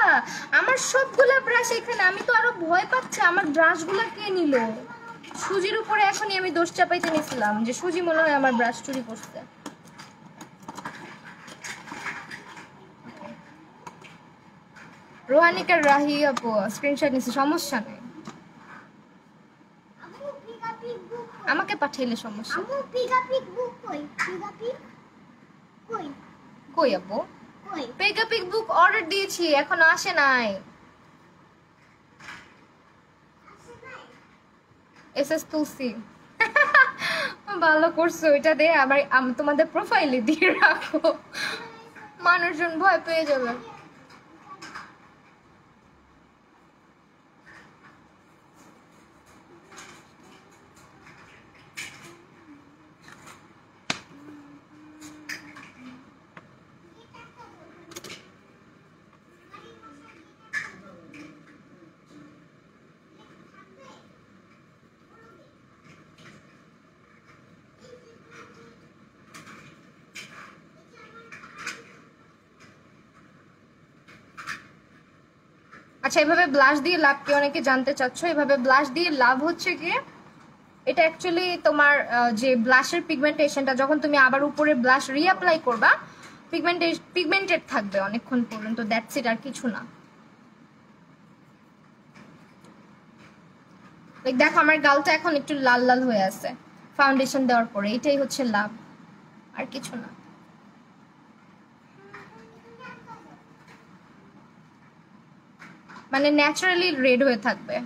Speaker 1: আমার সবগুলা ব্রাশ এখানে, আমি তো আরো ভয় পাচ্ছি আমার ব্রাশগুলা কে নিল। সুজির উপরে এখনই আমি দোষ চাপাইতে নিয়েছিলাম যে সুজি মনে হয় আমার ব্রাশ চুরি করছে। রোহানিকার রাহি আপু স্ক্রিনশট নিছে, সমস্যা নেই, আমাকে পাঠাইলে সমস্যা। কই আপু? পেগাপিক বুক অর্ডার দিয়েছি, এখনো আসে নাই। এসএস তুলসি ভালো করছো, এটা দে আবার তোমাদের প্রোফাইলে দিয়ে রাখো, মানুষজন ভয় পেয়ে যাবে। আচ্ছা, এভাবে ব্লাশ দিয়ে লাভ কি অনেকে জানতে চাচ্ছ। এভাবে ব্লাশ দিয়ে লাভ হচ্ছে কি, এটা অ্যাকচুয়ালি তোমার যে ব্লাশের পিগমেন্টেশনটা যখন তুমি আবার উপরে ব্লাশ রিঅ্যাপ্লাই করবা, পিগমেন্টেড থাকবে অনেকক্ষণ পর্যন্ত, দ্যাটস ইট, আর কিছু না। দেখো আমার গালটা এখন একটু লাল লাল হয়ে আছে ফাউন্ডেশন দেওয়ার পরে, এটাই হচ্ছে লাভ, আর কিছু না। মানে ন্যাচারালি রেড হয়ে থাকবে।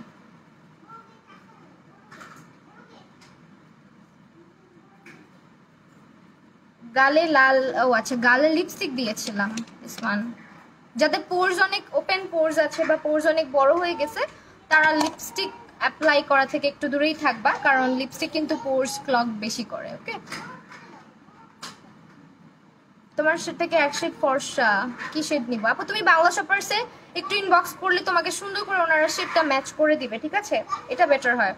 Speaker 1: গালে লাল, ও আচ্ছা গালে লিপস্টিক দিয়েছিলাম দিস ওয়ান। যাদের পোরস অনেক ওপেন পোরস আছে বা পোরস অনেক বড় হয়ে গেছে, তারা লিপস্টিক অ্যাপ্লাই করা থেকে একটু দূরেই থাকবা, কারণ লিপস্টিক কিন্তু পোরস ক্লগ বেশি করে। ওকে, তোমার সেট থেকে এক শেড ফর্সা, কি শেড নিব আপু? তুমি বাংলা শপার্সে একটু ইনবক্স করলে তোমাকে সুন্দর করে ওনারা শেডটা ম্যাচ করে দিবে, ঠিক আছে? এটা বেটার হয়।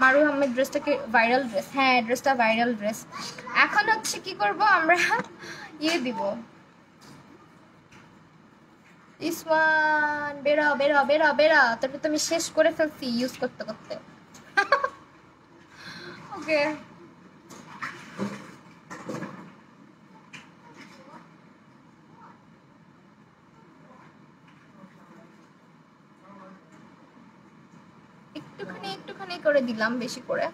Speaker 1: মারু আহমেদ ড্রেসটাকে ভাইরাল ড্রেস, হ্যাঁ ড্রেসটা ভাইরাল ড্রেস। এখন হচ্ছে কি করব আমরা, ইয়ে দিব ইসমান বেরা বেরা বেরা বেরা তারপর তুমি শেষ করে ফেলছি ইউজ করতে করতে ওকে একটুখানি একটুখানি করে দিলাম বেশি করে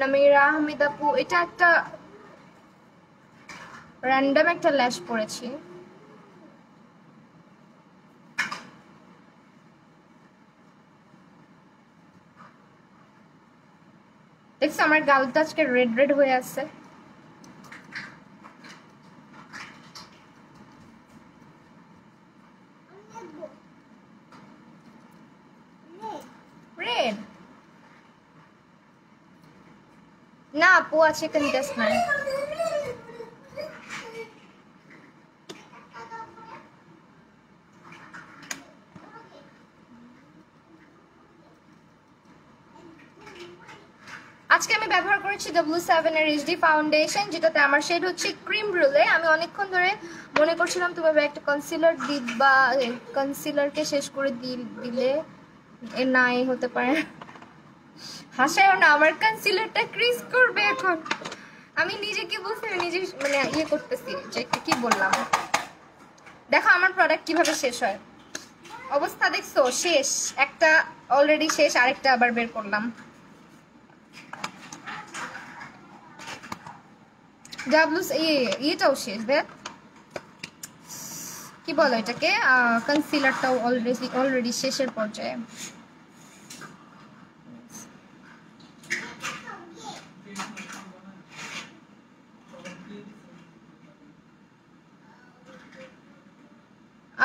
Speaker 1: নামিরা আহমেদ আপু এটা একটা র্যান্ডম একটা ল্যাশ পড়েছি দেখছো আমার গালটা আজকে রেড রেড হয়ে আছে রেড না আপু আছে কন্টেস্টমেন্ট আজকে আমি ব্যবহার করেছি W7 এর HD ফাউন্ডেশন যেটাতে আমার শেড হচ্ছে ক্রিম ব্রুলে আমি অনেকক্ষণ ধরে মনে করছিলাম তুমি একটা কনসিলার দিবা কনসিলারকে শেষ করে দিলে এ নাই হতে পারে হাসায়ও না আমার কনসিলারটা ক্রিজ করবে এখন আমি নিজেকে বলছি নিজে মানে ইয়ে করতেছি যে কি বললাম দেখো আমার প্রোডাক্ট কিভাবে শেষ হয় অবস্থা দেখছো শেষ একটা অলরেডি শেষ আরেকটা আবার বের করলাম এটাও শেষ দেখ কি বলো এটাকে কনসিলারটাও অলরেডি শেষের পর্যায়ে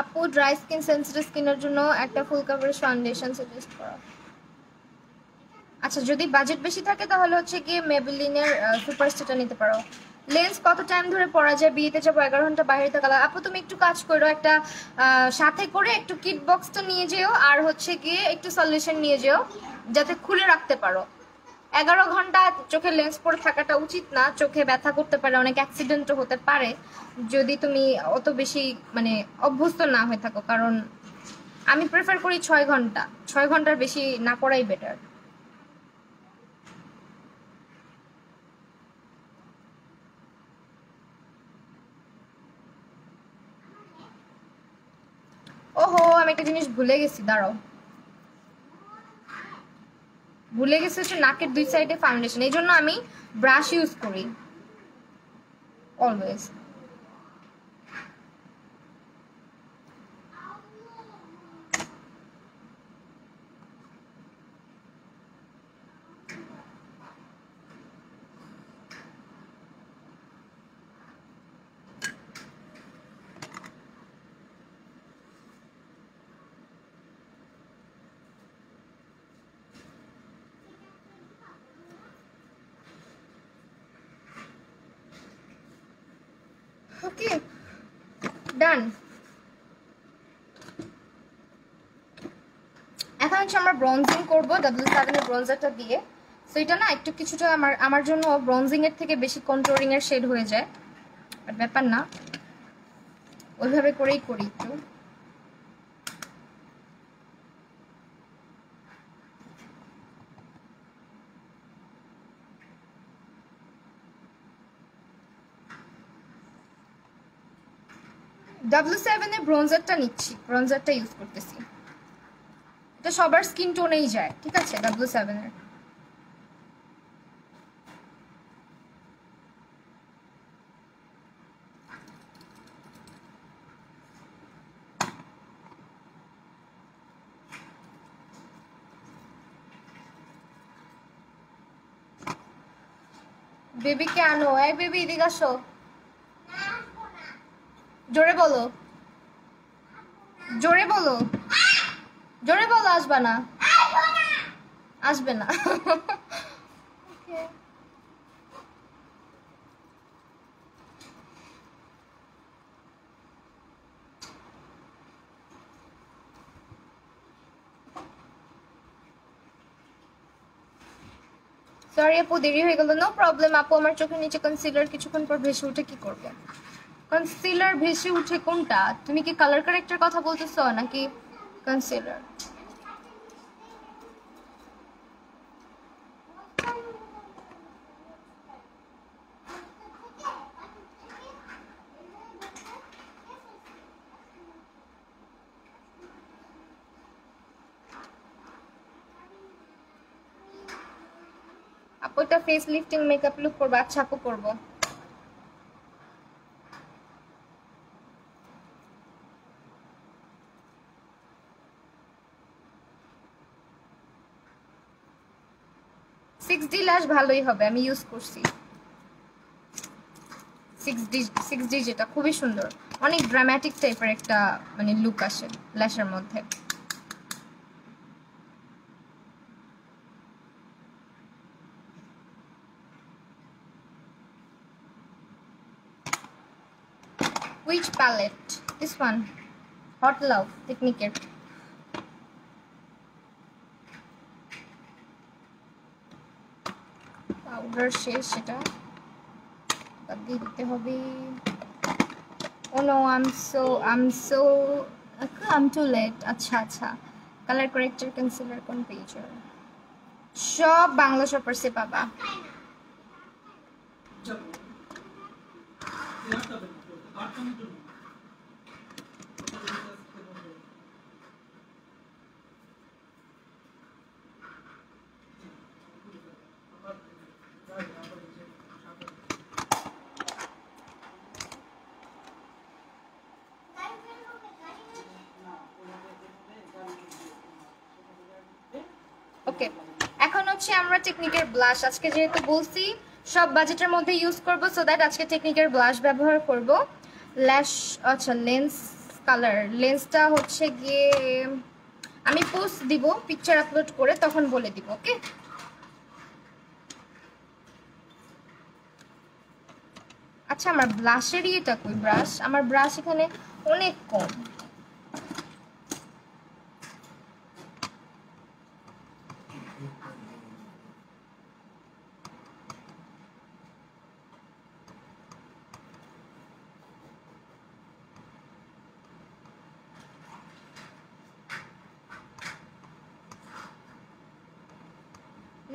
Speaker 1: আপু ড্রাই স্কিন সেনসিটিভ স্কিনের জন্য একটা ফুল কভারেজ ফাউন্ডেশন সাজেস্ট করো আচ্ছা যদি বাজেট বেশি থাকে তাহলে হচ্ছে কি মেবেলিনের সুপারস্টারটা নিতে পারো লেন্স কত টাইম ধরে পরা যায় বিয়েতে যাবো 11 ঘন্টা বাইরে থাকা আপু তুমি একটু কাজ করো একটা সাথে করে একটু কিট বক্সটা নিয়ে যেও আর হচ্ছে গিয়ে একটু সলিউশন নিয়ে যেও যাতে খুলে রাখতে পারো 11 ঘন্টা চোখে লেন্স পরে থাকাটা উচিত না চোখে ব্যথা করতে পারে অনেক অ্যাক্সিডেন্টও হতে পারে যদি তুমি অত বেশি মানে অভ্যস্ত না হয়ে থাকো কারণ আমি প্রেফার করি 6 ঘন্টার বেশি না পড়াই বেটার ওহো আমি একটা জিনিস ভুলে গেছি দাঁড়াও ভুলে গেছি হচ্ছে নাকের দুই সাইডে ফাউন্ডেশন এই জন্য আমি ব্রাশ ইউজ করি অলওয়েজ ওকে ডান এখন হচ্ছে আমরা ব্রঞ্জিং করবো W7 এর ব্রঞ্জারটা দিয়ে সো এটা না একটু কিছুটা আমার জন্য ব্রঞ্জিং এর থেকে বেশি কন্ট্রোলিং এর শেড হয়ে যায় বাট ব্যাপার না ওইভাবে করেই করি একটু W7 এর ব্রঞ্জারটা নিচ্ছি ব্রঞ্জারটা ইউজ করতেছি এটা সবার স্কিন টোনেই যায় ঠিক আছে W7 এর বেবিকে আনো। এই বেবি এদিকে আসো, জোরে বলো, জোরে বলো, জোরে বলো। আসবা না, আসবে না। সরি আপু, দেরি হয়ে গেল। নো প্রবলেম আপু, আমার চোখের নিচে কনসিলার কিছুক্ষণ পর ভেসে উঠে, কি করবে? কনসিলার ভেসে উঠে কোনটা? তুমি কি কালার কারেক্টের কথা বলতেছো নাকি কনসিলার? আপু এটা ফেস লিফটিং মেকআপ লুক করবো। আচ্ছা আপু করবো। সিক্স ডি ল্যাশ ভালোই হবে, আমি ইউজ করছি। সিক্স ডি যেটা খুবই সুন্দর, অনেক ড্রামাটিক টাইপের একটা মানে লুক আসে ল্যাশের মধ্যে। Which palette? This one. Hot Love Technique. Powder শেষ, সেটা বাদ দিয়ে দিতে হবে। Oh no, I'm too late. আচ্ছা আচ্ছা, কালার কারেক্টর কনসিলার কোন পেজে? সব বাংলা শপার্সে পাবা। ওকে, এখন হচ্ছে আমরা টেকনিকের ব্লাশ, আজকে যেহেতু বলছি সব বাজেটের মধ্যে ইউজ করব, সো দ্যাট আজকে টেকনিকের ব্লাশ ব্যবহার করব। ল্যাশ, আচ্ছা লেন্স কালার, লেন্সটা হচ্ছে গিয়ে আমি পোস্ট দিব পিকচার আপলোড করে, তখন বলে দিব। ওকে, আচ্ছা আমার ব্লাশেরই এটা কই ব্রাশ? আমার ব্রাশ এখানে অনেক কম।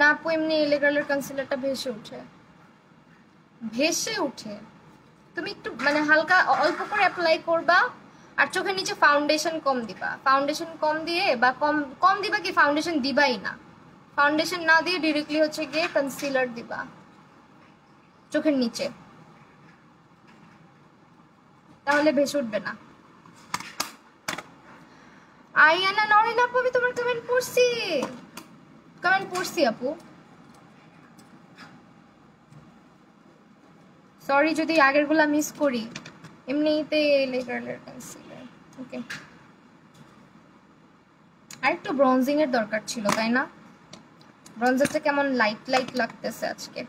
Speaker 1: না আপু, এমনি এলিগালের কনসিলারটা ভেসে উঠে, ভেসে উঠে। তুমি একটু মানে হালকা অল্প করে অ্যাপ্লাই করবা, আর চোখের নিচে ফাউন্ডেশন কম দিবা। ফাউন্ডেশন কম দিয়ে বা কম কম দিবা কি, ফাউন্ডেশন দিবাই না। ফাউন্ডেশন না দিয়ে ডিরেক্টলি হচ্ছে গিয়ে কনসিলার দিবা চোখের নিচে, তাহলে ভেসে উঠবে না। আইয়ানা নরিন আপু, আমি তোমার কমেন্ট পড়ছি, কমেন্ট পড়ছি আপু। সরি যদি আগেরগুলা মিস করি, এমনিতে লেগারের কনসিলার। ওকে, আর একটু ব্রঞ্জিং এর দরকার ছিল, তাই না? ব্রঞ্জারটা কেমন লাইট লাইট লাগতেছে আজকে।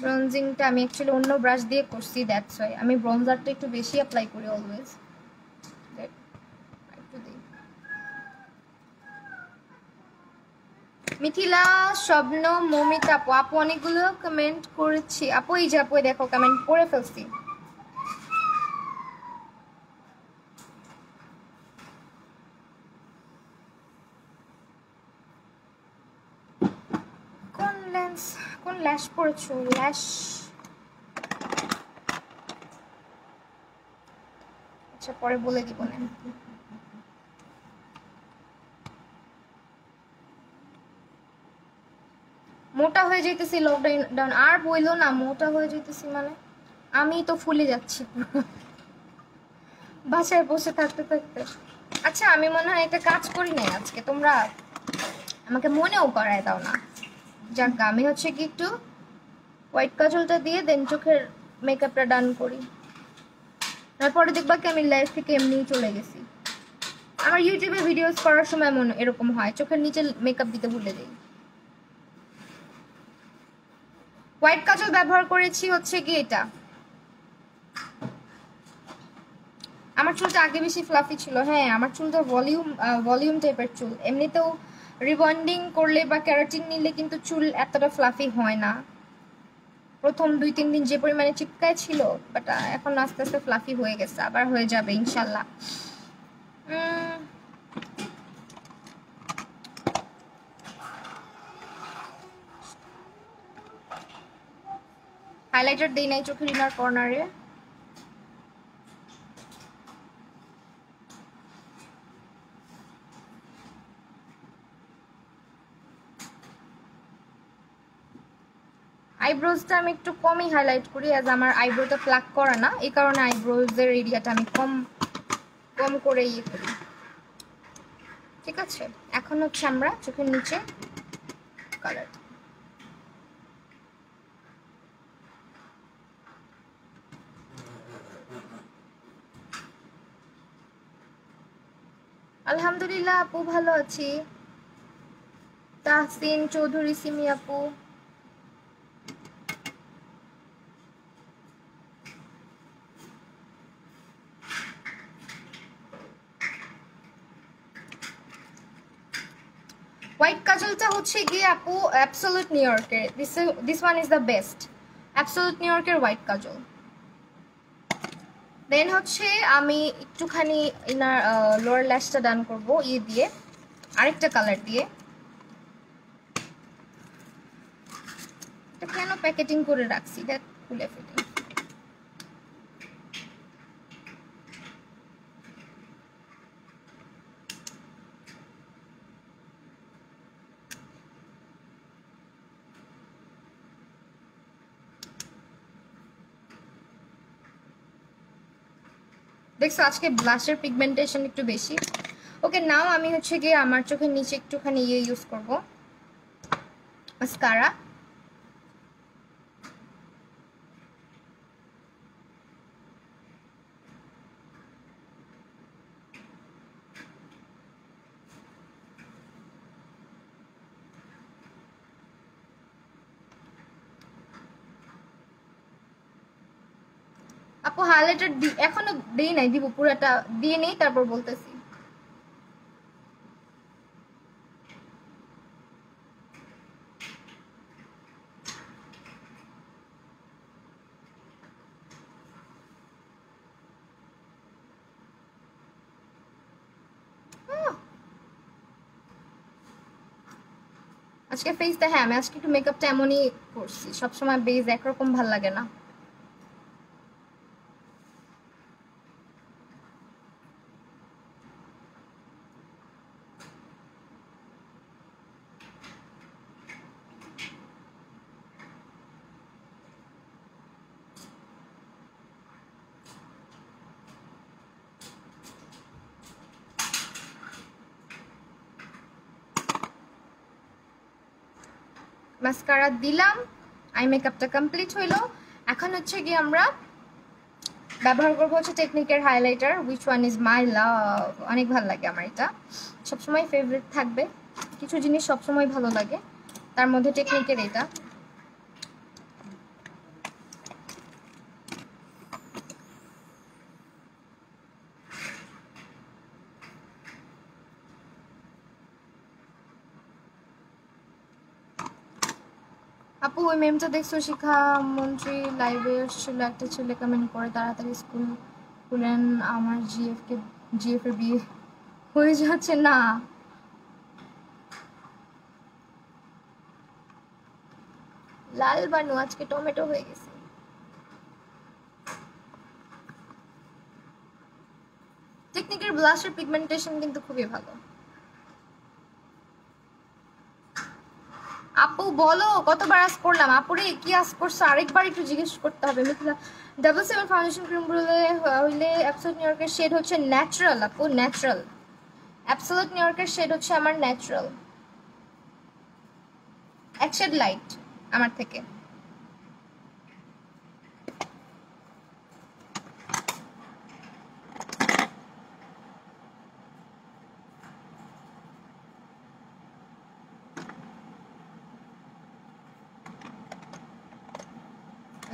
Speaker 1: ব্রঞ্জিংটা আমি অ্যাকচুয়ালি অন্য ব্রাশ দিয়ে করছি, দ্যাটস ওয়াই আমি ব্রঞ্জারটা একটু বেশি অ্যাপ্লাই করি অলওয়েজ। মিথিলা, স্বপ্ন, মমিতা আপু, আপু অনেকগুলো কমেন্ট করেছি আপু। এই যে আপু দেখো কমেন্ট করে ফেলছি। কোন লেন্স, কোন ল্যাশ পড়েছো? ল্যাশ, আচ্ছা পরে বলে দিব না। মোটা হয়ে যেতেছি লকডাউন, আর বইলো না মোটা হয়ে যেতেছি মানে আমি তো ফুলে যাচ্ছি বাসায় বসে থাকতে থাকতে। আচ্ছা আমি মনে হয় একটা কাজ করি নাই আজকে, তোমরা আমাকে মনেও করায় দাও না। যাক আমি হচ্ছে কি একটু হোয়াইট কাজলটা দিয়ে দেন চোখের মেকআপটা ডান করি। তারপরে দেখবা কি আমি লাইফ থেকে এমনিই চলে গেছি। আমার ইউটিউবে ভিডিওস করার সময় মনে এরকম হয়, চোখের নিচে মেকআপ দিতে ভুলে যাই। হোয়াইট কাজল ব্যবহার করেছি হচ্ছে কি এটা। আমার চুলটা আগে বেশি ফ্লাফি ছিল। হ্যাঁ, আমার চুলটা ভলিউম টাইপের চুল। এমনিতেও রিবন্ডিং করলে বা ক্যারাটিন নিলে কিন্তু চুল এতটা ফ্লাফি হয় না। প্রথম 2-3 দিন যে পরিমাণে চিপকায় ছিল, বাট এখন আস্তে আস্তে ফ্লাফি হয়ে গেছে, আবার হয়ে যাবে ইনশাল্লাহ। হাইলাইটার দেই নাই চোখের ইনার কর্নারে। আইব্রোজটা আমি একটু কমই হাইলাইট করি, অ্যাজ আমার আইব্রোটা প্লাক করা না, এই কারণে আইব্রোজের এরিয়াটা আমি কম করে ইয়ে করি। ঠিক আছে, এখন হচ্ছে আমরা চোখের নিচে কালার। আলহামদুলিল্লাহ আপু, ভালো আছি। তাহসিন চৌধুরী, সিমি আপু। হোয়াইট কাজলটা হচ্ছে গিয়ে আপু অ্যাবসোলুট নিউ ইয়র্কের, this one is the best. Absolute new ইয়র্কের হোয়াইট কাজল। দেন হচ্ছে আমি একটুখানি ইনার লোয়ার ল্যাশটা ডান করবো ইয়ে দিয়ে, আরেকটা কালার দিয়ে। এটা কেন প্যাকেটিং করে রাখছি, এটা খুলে ফেলি। দেখছো আজকে ব্লাশের পিগমেন্টেশন একটু বেশি। ওকে, নাও আমি হচ্ছে গিয়ে আমার চোখের নিচে একটুখানি ইয়ে ইউজ করবো, মাস্কারা। আপু হাইলাইটার এখনো দেই নাই, দিব, পুরাটা দিয়ে নেই তারপর বলতেছি। আজকে ফেসটা, হ্যাঁ আমি আজকে একটু মেকআপটা এমনই করছি, সবসময় বেজ একরকম ভাল লাগে না। মাস্কারা দিলাম, আই মেকআপটা কমপ্লিট হইলো। এখন হচ্ছে গিয়ে আমরা ব্যবহার করবো হচ্ছে টেকনিকের highlighter, which one is my love. অনেক ভালো লাগে আমার, এটা সবসময় ফেভারিট থাকবে। কিছু জিনিস সবসময় ভালো লাগে, তার মধ্যে টেকনিকের এটা। আপু ওই মেমটা দেখছো, শিক্ষা মন্ত্রী লাইভে এসেছিল, একটা ছেলে কমেন্ট করে তাড়াতাড়ি স্কুল খুলেন, আমার জিএফ এর বিয়ে হয়ে যাচ্ছে না। লাল বানু আজকে টমেটো হয়ে গেছে। টেকনিকের ব্লাশের পিগমেন্টেশন কিন্তু খুবই ভালো। আপু বলো কতবার আস করলাম, আপুরে কি আস করছো আরেকবার একটু জিজ্ঞেস করতে হবে। মিথিলা 77 ফাউন্ডেশন ক্রিম হইলে অ্যাবসোলুট নিউ ইয়র্কের শেড হচ্ছে ন্যাচারাল। আপু ন্যাচারাল, অ্যাবসোলুট নিউ ইয়র্কের শেড হচ্ছে আমার ন্যাচারাল, এক শেড লাইট আমার থেকে।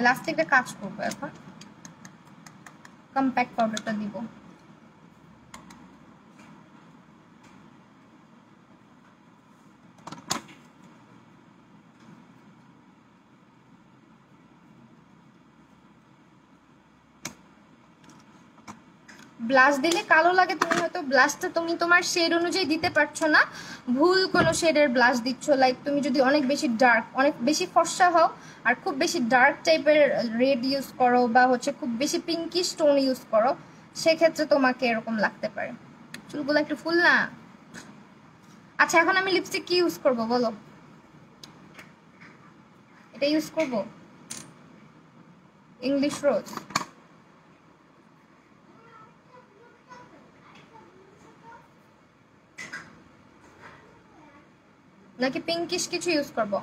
Speaker 1: লাস্টে একটা কাজ করবো, এখন কম্প্যাক্ট পাউডারটা দিব। ব্লাশ দিলে কালো লাগে, তুমি হয়তো ব্লাশটা তুমি তোমার শেড অনুযায়ী দিতে পারছো না, ভুল কোনো শেডের ব্লাশ দিচ্ছ। লাইক তুমি যদি অনেক বেশি ডার্ক, অনেক বেশি ফর্সা হও আর খুব বেশি ডার্ক টাইপের রেড ইউজ করো, বা হচ্ছে খুব বেশি পিঙ্কি স্টোন ইউজ করো, সেক্ষেত্রে তোমাকে এরকম লাগতে পারে। চুলগুলো একটু ফুল না। আচ্ছা, এখন আমি লিপস্টিক কি ইউজ করব বলো? এটা ইউজ করব, ইংলিশ রোজ, নাকি পিঙ্কিশ কিছু ইউজ করব?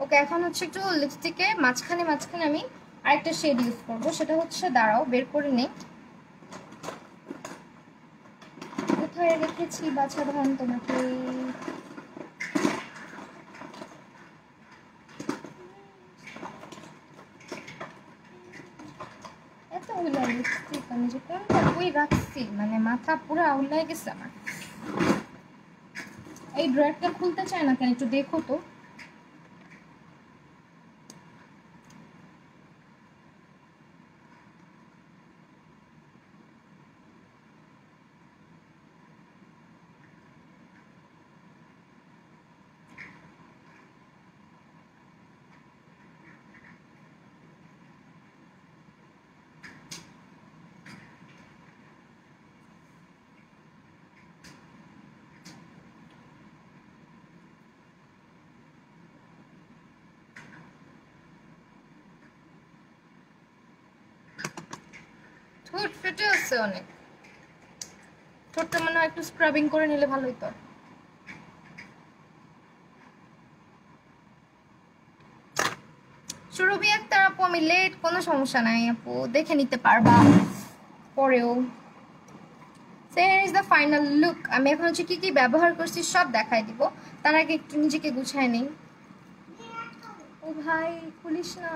Speaker 1: ওকে, এখন হচ্ছে একটু লিপস্টিকে মাঝখানে মাঝখানে আমি আরেকটা শেড ইউজ করব, সেটা হচ্ছে, দাঁড়াও বের করে নেই, কোথায় রেখেছি বাছা ধন তোমাকে। এত উল্লাই লিপস্টিক আমি যে কোনটা কই রাখছি, মানে মাথা পুরো উল্লাই গেছে আমার। এই ড্রয়ারটা খুলতে চায় না কেন, একটু দেখো তো। ঠোঁট ফেটে আছে অনেক, ঠোঁটটা মনে হয় একটু স্ক্রাবিং করে নিলে ভালো হতো। সুরভি আক্তার আপু, আমি লেট, কোনো সমস্যা নাই আপু, দেখে নিতে পারবা পরেও। Here is the final look. আমি এখন হচ্ছে কি কি ব্যবহার করছি সব দেখাই দিব, তার আগে একটু নিজেকে গুছায় নেই। ও ভাই খুলিস না।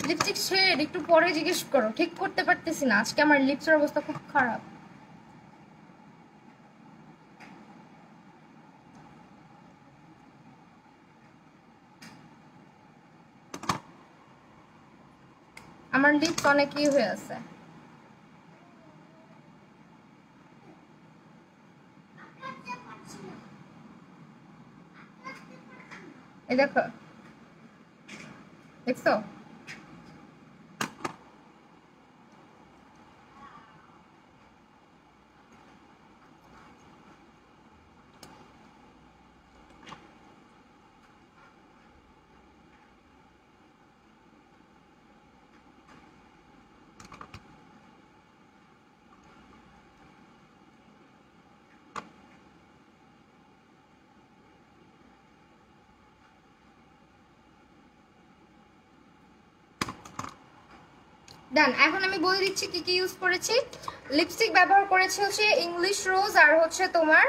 Speaker 1: লিপস্টিক শেড একটু পরে জিজ্ঞেস করো, ঠিক করতে পারতেছি না, আজকে আমার লিপসের অবস্থা খুব খারাপ। আমার লিপস অনেকই হয়ে আছে। এই দেখো, দেখছো? ডান। এখন আমি বলে দিচ্ছি কি কি ইউজ করেছি। লিপস্টিক ব্যবহার করেছি হচ্ছে ইংলিশ রোজ, আর হচ্ছে তোমার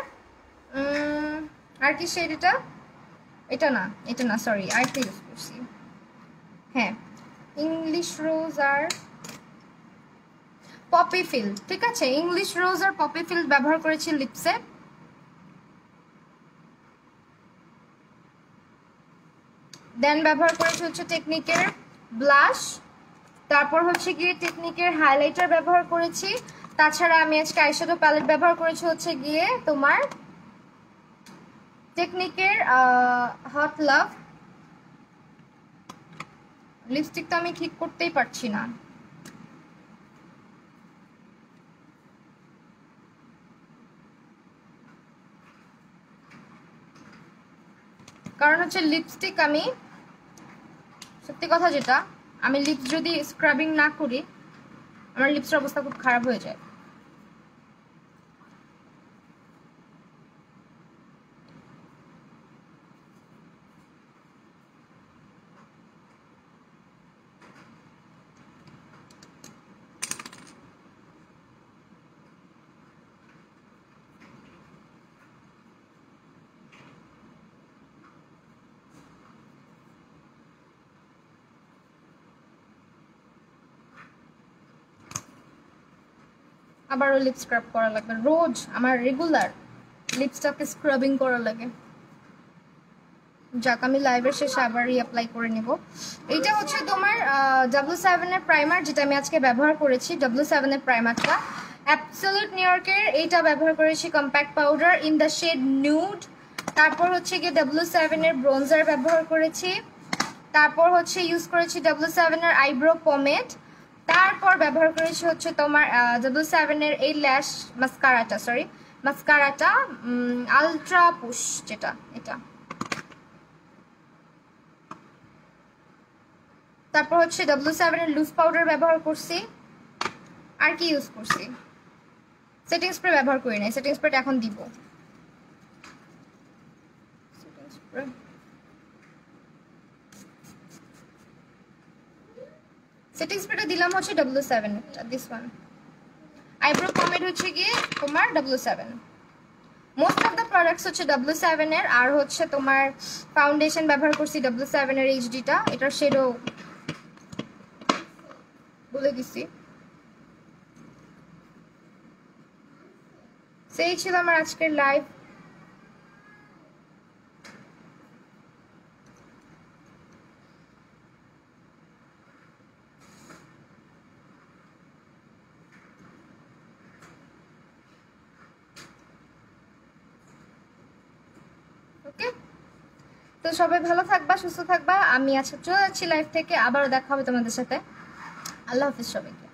Speaker 1: আর কি শেড, এটা এটা না, এটা না, সরি, আরেকটা ইউজ করছি। হ্যাঁ, ইংলিশ রোজ আর পপি ফিল, ঠিক আছে, ইংলিশ রোজ আর পপি ফিল ব্যবহার করেছি লিপসে। দেন ব্যবহার করেছি হচ্ছে টেকনিকের ব্লাশ, তারপর হচ্ছে গিয়ে টেকনিকের হাইলাইটার ব্যবহার করেছি। তাছাড়া আমি আজকে আইশ্যাডো প্যালেট ব্যবহার করেছি হচ্ছে গিয়ে তোমার টেকনিকের হট লাভ লিপস্টিকটা আমি ঠিক করতেই পারছি না। কারণ হচ্ছে লিপস্টিক আমি সত্যি কথা যেটা, আমি লিপস যদি স্ক্রাবিং না করি আমার লিপসের অবস্থা খুব খারাপ হয়ে যায়। আবারও লিপ স্ক্রাব করা লাগবে, রোজ আমার রেগুলার লিপসটাকে স্ক্রাবিং করা লাগে। যাক আমি লাইভের শেষে আবার রিঅ্যাপ্লাই করে নেব। এইটা হচ্ছে তোমার W7 এর প্রাইমার, যেটা আমি আজকে ব্যবহার করেছি। W7 এর প্রাইমারটা অ্যাবসলিউট নিউ ইয়র্কের, এইটা ব্যবহার করেছি compact powder in the shade nude. তারপর হচ্ছে গিয়ে W7 এর ব্রোঞ্জার ব্যবহার করেছি। তারপর হচ্ছে ইউজ করেছি W7 এর আইব্রো পমেড। তারপর ব্যবহার করেছি হচ্ছে তোমার W7 এর এই ল্যাশ মাস্কারাটা আলট্রা পুশ, যেটা এটা। তারপর হচ্ছে W7 এর লুজ পাউডার ব্যবহার করছি। আর কি ইউজ করছি, সেটিং স্প্রে ব্যবহার করি নাই, সেটিং স্প্রেটা এখন দিব। সেটিং স্প্রেটা দিলাম হচ্ছে W7 এটা, দিস ওয়ান। আইব্রো পমেড হচ্ছে গিয়ে তোমার W7। Most of the products হচ্ছে W7 এর। আর হচ্ছে তোমার ফাউন্ডেশন ব্যবহার করছি W7 এর এইচডিটা, এটার শেডও বলে দিছি। সেই ছিল আমার আজকের লাইভ। ওকে, তো সবাই ভালো থাকবা, সুস্থ থাকবা। আমি আজকে চলে যাচ্ছি লাইভ থেকে, আবারও দেখা হবে তোমাদের সাথে। আল্লাহ হাফিজ সবাইকে।